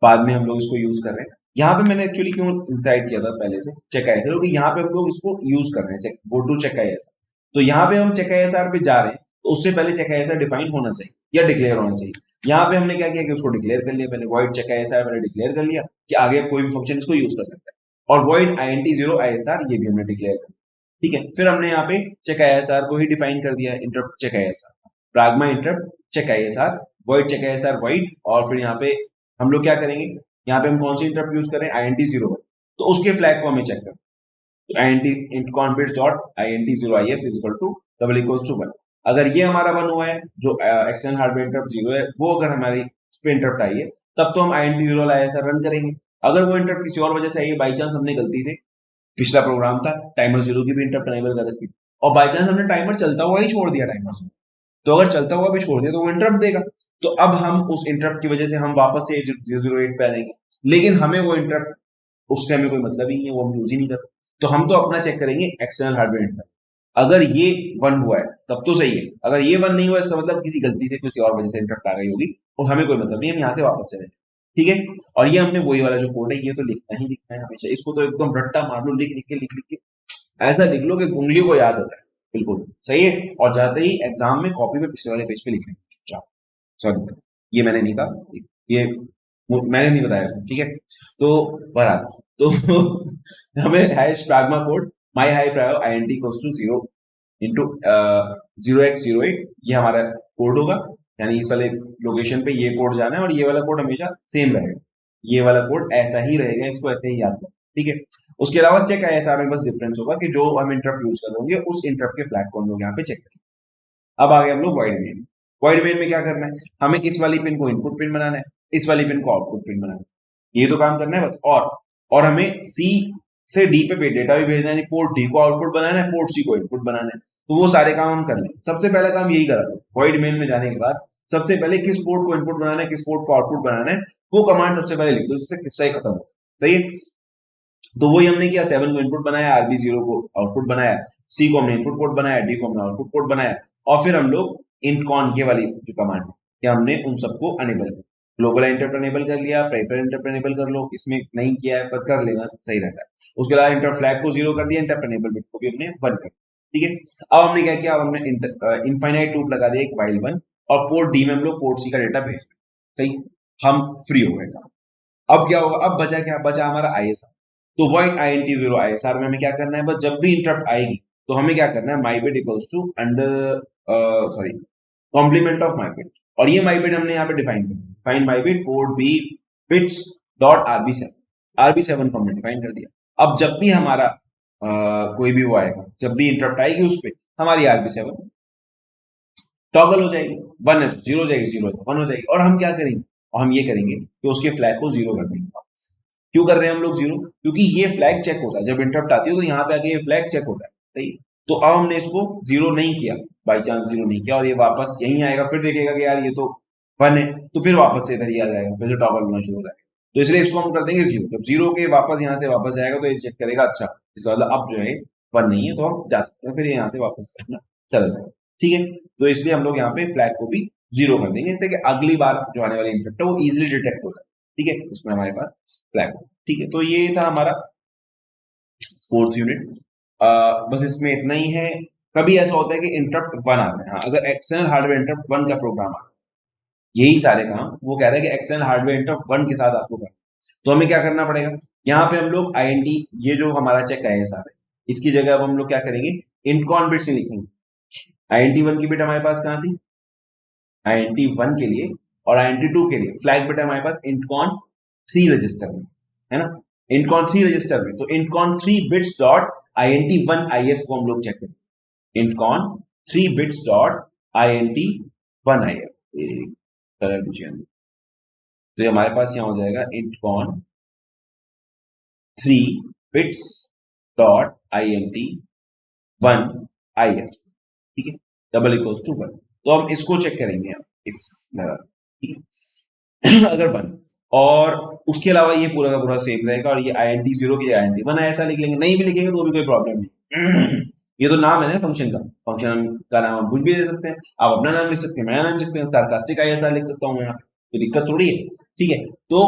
बाद में हम लोग इसको यूज कर रहे हैं। यहाँ पे मैंने एक्चुअली क्यों डिसाइड किया था पहले से चेक ISR, क्योंकि यहाँ पे हम लोग इसको यूज कर रहे हैं, check go to check ISR। तो यहाँ पे हम चेक ISR पे जा रहे हैं, तो उससे पहले चेक ISR डिफाइन होना चाहिए या डिक्लेयर होना चाहिए। यहाँ पे हमने क्या किया कि उसको डिक्लेयर कर लिया, पहले वॉइड चेक ISR मैंने डिक्लेयर कर लिया कि आगे कोई भी फंक्शन इसको यूज कर सकता है, और वॉइड INT0 ISR ये भी हमने डिक्लेयर कर दिया, ठीक है। फिर हमने यहाँ पे चेक ISR को ही डिफाइन कर दिया, interrupt check ISR, pragma interrupt check ISR, void check ISR void, और फिर यहाँ पे हम लोग क्या करेंगे, यहाँ पे हम कौन सी इंटरप्ट यूज करें, INT0, तो उसके फ्लैग को हमें चेक करें। तो INT INTCON bits dot INT0 IF is equal to double equals to 1। अगर ये हमारा 1 हुआ है, जो एक्सटर्नल हार्डवेयर इंटरप्ट 0 है, वो अगर हमारी पे इंटरप्ट आई है, तब तो हम INT0 ISR रन करेंगे। अगर वो इंटरप्ट किसी और वजह से आई है, बाई चांस हमने गलती से, पिछला प्रोग्राम था टाइमर 0 की भी इंटरप्ट अनेबल कर रखी, और बाई चांस हमने टाइमर चलता हुआ ही छोड़ दिया, टाइमर 0, तो अगर चलता हुआ भी छोड़ दिया तो वो इंटरप्ट देगा। तो अब हम उस इंटरप्ट की वजह से हम वापस से 008 पे आ जाएंगे, लेकिन हमें वो इंटरप्ट, उससे हमें कोई मतलब ही नहीं है, वो हम यूज ही नहीं करते। तो हम तो अपना चेक करेंगे एक्सटर्नल हार्डवेयर इंटरप्ट। अगर ये 1 हुआ है तब तो सही है, अगर ये 1 नहीं हुआ इसका मतलब किसी गलती से किसी और वजह से इंटरप्ट आ गई होगी, और हमें कोई मतलब नहीं, हम यहाँ से वापस चले, ठीक है। और ये हमने वही वाला जो कोड है, ये तो लिखना ही लिखना है हमेशा, इसको तो एकदम रट्टा मार लो, लिख लिख के ऐसा लिख लो कि उंगलियों को याद हो जाए, बिल्कुल सही है। और जाते ही एग्जाम में कॉपी पे पिछले वाले पेज पे लिख लेंगे चुपचाप। सॉरी, ये मैंने नहीं कहा, ये मैंने नहीं बताया, ठीक है। तो बहरहाल, तो हमें hash pragma code my high prio INT equals to 0 into 0x08, ये हमारा कोड होगा, यानी इस वाले लोकेशन पे ये कोड जाना है, और ये वाला कोड हमेशा सेम रहेगा, ये वाला कोड ऐसा ही रहेगा, इसको ऐसे ही याद करो, ठीक है। उसके अलावा चेक ISR में बस डिफरेंस होगा कि जो हम इंटरप्ट यूज कर रहे होंगे उस इंटरप्ट के फ्लैग को हम लोग यहाँ पे चेक करेंगे। अब आ गए हम लोग वाइड मेन। वाइड मेन में क्या करना है, हमें इस वाली पिन को इनपुट पिन बनाना है, इस वाली पिन को आउटपुट पिन बनाना है, ये तो काम करना है बस। और हमें सी से डी पे डेटा भी भेजना है, पोर्ट डी को आउटपुट बनाना है, पोर्ट सी को इनपुट बनाना है। तो वो सारे काम हम कर लें। सबसे पहला काम यही करा, वाइड मेन में जाने के बाद सबसे पहले किस पोर्ट को इनपुट बनाना है, किस पोर्ट को आउटपुट बनाना है, वो कमांड सबसे पहले लिख दो, जिससे किस्सा ही खत्म हो, सही है। तो वही हमने किया, 7 को इनपुट बनाया, RB0 को आउटपुट बनाया, सी को हमने इनपुट पोर्ट बनाया, डी को हमने आउटपुट पोर्ट बनाया, और फिर हम लोग इंटकॉन ये वाली जो कमांड है, क्या हमने उन सबको अनेबल किया। ग्लोबल इंटरप्ट अनेबल कर लिया, पेरिफेरल इंटरप्ट अनेबल कर लो, इसमें नहीं किया है पर कर लेना सही रहता है। उसके बाद इंटर फ्लैग को 0 कर दिया, इंटरप्ट अनेबल बिट को भी हमने 1 कर दिया, ठीक है। अब हमने क्या किया, अब हमने इनफाइनाइट लूप लगा दिया एक while 1, और पोर्ट डी में हम लोग पोर्ट सी का डेटा भेज रहे हैं, सही, हम फ्री हो गए काम। अब क्या होगा, अब बचा क्या, बचा हमारा आईएसआर। तो वॉइड INT0 आईएसआर में हमें क्या करना है, बस जब भी इंटरप्ट आएगी तो हमें क्या करना है, my bit equals to under sorry complement of my bit, और ये माईबिट हमने यहाँ पे डिफाइन कर दिया, find my bit port B bits dot RB7 को हमने डिफाइन कर दिया। अब जब भी हमारा कोई भी वो आएगा, जब भी इंटरप्ट आएगी उस पर हमारी RB7 टॉगल हो जाएगी, 1 है तो 0 हो जाएगी, 0 है तो 1 हो जाएगी। और हम क्या करेंगे, और हम ये करेंगे कि उसके फ्लैग को 0 कर देंगे वापस। क्यों कर रहे हैं हम लोग 0, क्योंकि ये फ्लैग चेक होता है जब इंटरप्ट आती है, तो यहाँ पे आके ये फ्लैग चेक होता है, सही। तो अब हमने इसको 0 नहीं किया, बाई चांस 0 नहीं किया, और ये वापस यहीं आएगा, फिर देखेगा कि यार ये तो 1 है, तो फिर वापस से इधर ही आ जाएगा, फिर से टॉगल होना शुरू हो जाएगा। तो इसलिए इसको हम कर देंगे 0, जब 0 के वापस यहाँ से वापस जाएगा तो ये चेक करेगा, अच्छा इसका मतलब अब जो है 1 नहीं है, तो हम जा सकते हैं, फिर यहाँ से वापस अपना चल जाएगा, ठीक है। तो इसलिए हम लोग यहाँ पे फ्लैग को भी 0 कर देंगे, इससे कि अगली बार जो आने वाली इंटरप्ट है वो इजीली डिटेक्ट हो जाए, ठीक है, उसमें हमारे पास फ्लैग, ठीक है। तो ये था हमारा 4th यूनिट। बस इसमें इतना ही है। कभी ऐसा होता है कि इंटरप्ट 1 आता है, हाँ, अगर एक्सटर्नल हार्डवेयर इंटरप्ट 1 का प्रोग्राम आता है, यही सारे काम वो कह रहा है कि एक्सटर्नल हार्डवेयर इंटरप्ट 1 के साथ आपको करना, तो हमें क्या करना पड़ेगा, यहाँ पे हम लोग INT, ये जो हमारा चेक है सारे, इसकी जगह अब हम लोग क्या करेंगे, इंटकॉन बिट्स ही लिखेंगे। INT1 की बिट हमारे पास कहाँ थी, INT1 के लिए और INT2 के लिए फ्लैग बिट हमारे पास इंटकॉन 3 रजिस्टर में, है ना, इंटकॉन 3 रजिस्टर में, तो इंटकॉन 3 बिट्स डॉट INT1 IF को हम लोग चेक करेंगे, इंटकॉन 3 bits dot INT1 IF, colour दीजिए, तो ये हमारे पास यहाँ हो जाएगा इंटकॉन 3 बिट्स डॉट INT1 IF, ठीक है, डबल इक्वल्स टू 1। तो हम इसको चेक करेंगे इफ, ठीक है, अगर 1, और उसके अलावा ये पूरा का पूरा सेम रहेगा, और ये INT0 की INT1 ऐसा लिख लेंगे, नहीं भी लिखेंगे तो भी कोई प्रॉब्लम नहीं। ये तो नाम है ना फंक्शन का, फंक्शन का नाम हम कुछ भी दे सकते हैं, आप अपना नाम लिख सकते हैं, मेरा नाम लिख सकते हैं, सार्कास्टिक ISR लिख सकता हूँ मैं यहाँ पे, कोई दिक्कत थोड़ी है, ठीक है। तो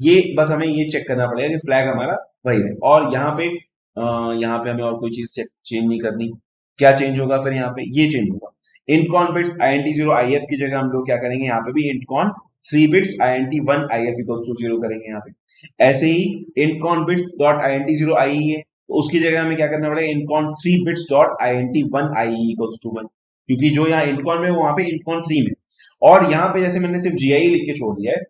ये बस हमें ये चेक करना पड़ेगा कि फ्लैग हमारा वही है, और यहाँ पे हमें और कोई चीज चेंज नहीं करनी। क्या चेंज होगा फिर, यहाँ पे ये चेंज होगा, इंटकॉन बिट्स INT0 IF की जगह हम लोग क्या करेंगे, यहाँ पे भी INTCON 3 bits INT1 IF equals to 0 करेंगे यहाँ पे। ऐसे ही INTCON bits dot INT0 IE है, तो उसकी जगह हमें क्या करना पड़ेगा, INTCON 3 bits dot INT1 IE equals to 1, क्योंकि जो यहाँ इंटकॉन में वहां पे इंटकॉन 3 में, और यहाँ पे जैसे मैंने सिर्फ GI लिख के छोड़ दिया है,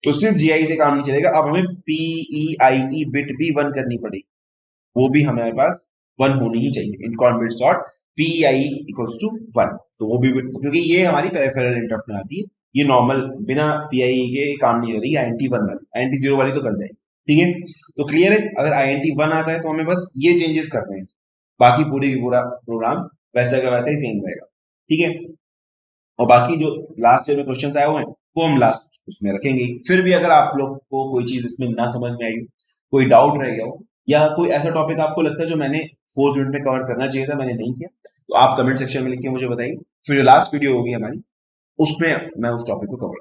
तो सिर्फ GI से काम नहीं चलेगा, अब हमें PEI बिट भी 1 करनी पड़ेगी, वो भी हमारे पास 1 होनी ही चाहिए, INTCON bits dot PEI equals to 1, तो वो भी, क्योंकि ये हमारी पेरिफेरल इंटरप्ट में आती है, ये नॉर्मल बिना PIE के काम नहीं करेगी, INT1 वाली, INT0 वाली तो कर जाएगी, ठीक है। तो क्लियर है, अगर INT1 आता है तो हमें बस ये चेंजेस करने हैं, बाकी पूरी पूरा प्रोग्राम वैसा का वैसा ही सेम रहेगा, ठीक है। और बाकी जो लास्ट ईयर में क्वेश्चन आए हुए हैं वो हम लास्ट उसमें रखेंगे। फिर भी अगर आप लोग को कोई चीज इसमें ना समझ में आई, कोई डाउट रह गया हो, या कोई ऐसा टॉपिक आपको लगता है जो मैंने 4th यूनिट में कवर करना चाहिए था मैंने नहीं किया, तो आप कमेंट सेक्शन में लिख के मुझे बताइए, फिर जो लास्ट वीडियो होगी हमारी उसमें मैं उस टॉपिक को कवर,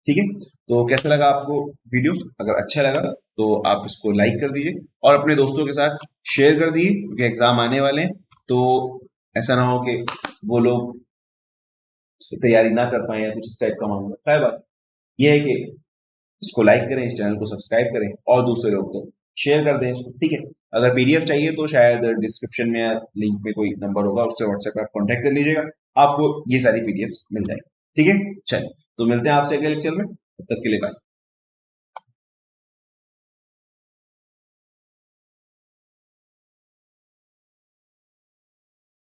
ठीक है। तो कैसा लगा आपको वीडियो, अगर अच्छा लगा तो आप इसको लाइक कर दीजिए और अपने दोस्तों के साथ शेयर कर दीजिए, क्योंकि एग्जाम आने वाले हैं, तो ऐसा ना हो कि वो लोग तैयारी ना कर पाए या कुछ इस टाइप का मामला। खैर बात यह है कि इसको लाइक करें, इस चैनल को सब्सक्राइब करें, और दूसरे लोग तो शेयर कर दें इसको, ठीक है। अगर PDF चाहिए तो शायद डिस्क्रिप्शन में या लिंक में कोई नंबर होगा, उससे व्हाट्सएप पर आप कॉन्टैक्ट कर लीजिएगा, आपको ये सारी PDFs मिल जाएगी, ठीक है। चलिए, तो मिलते हैं आपसे अगले लेक्चर में, तब तक के लिए बाय।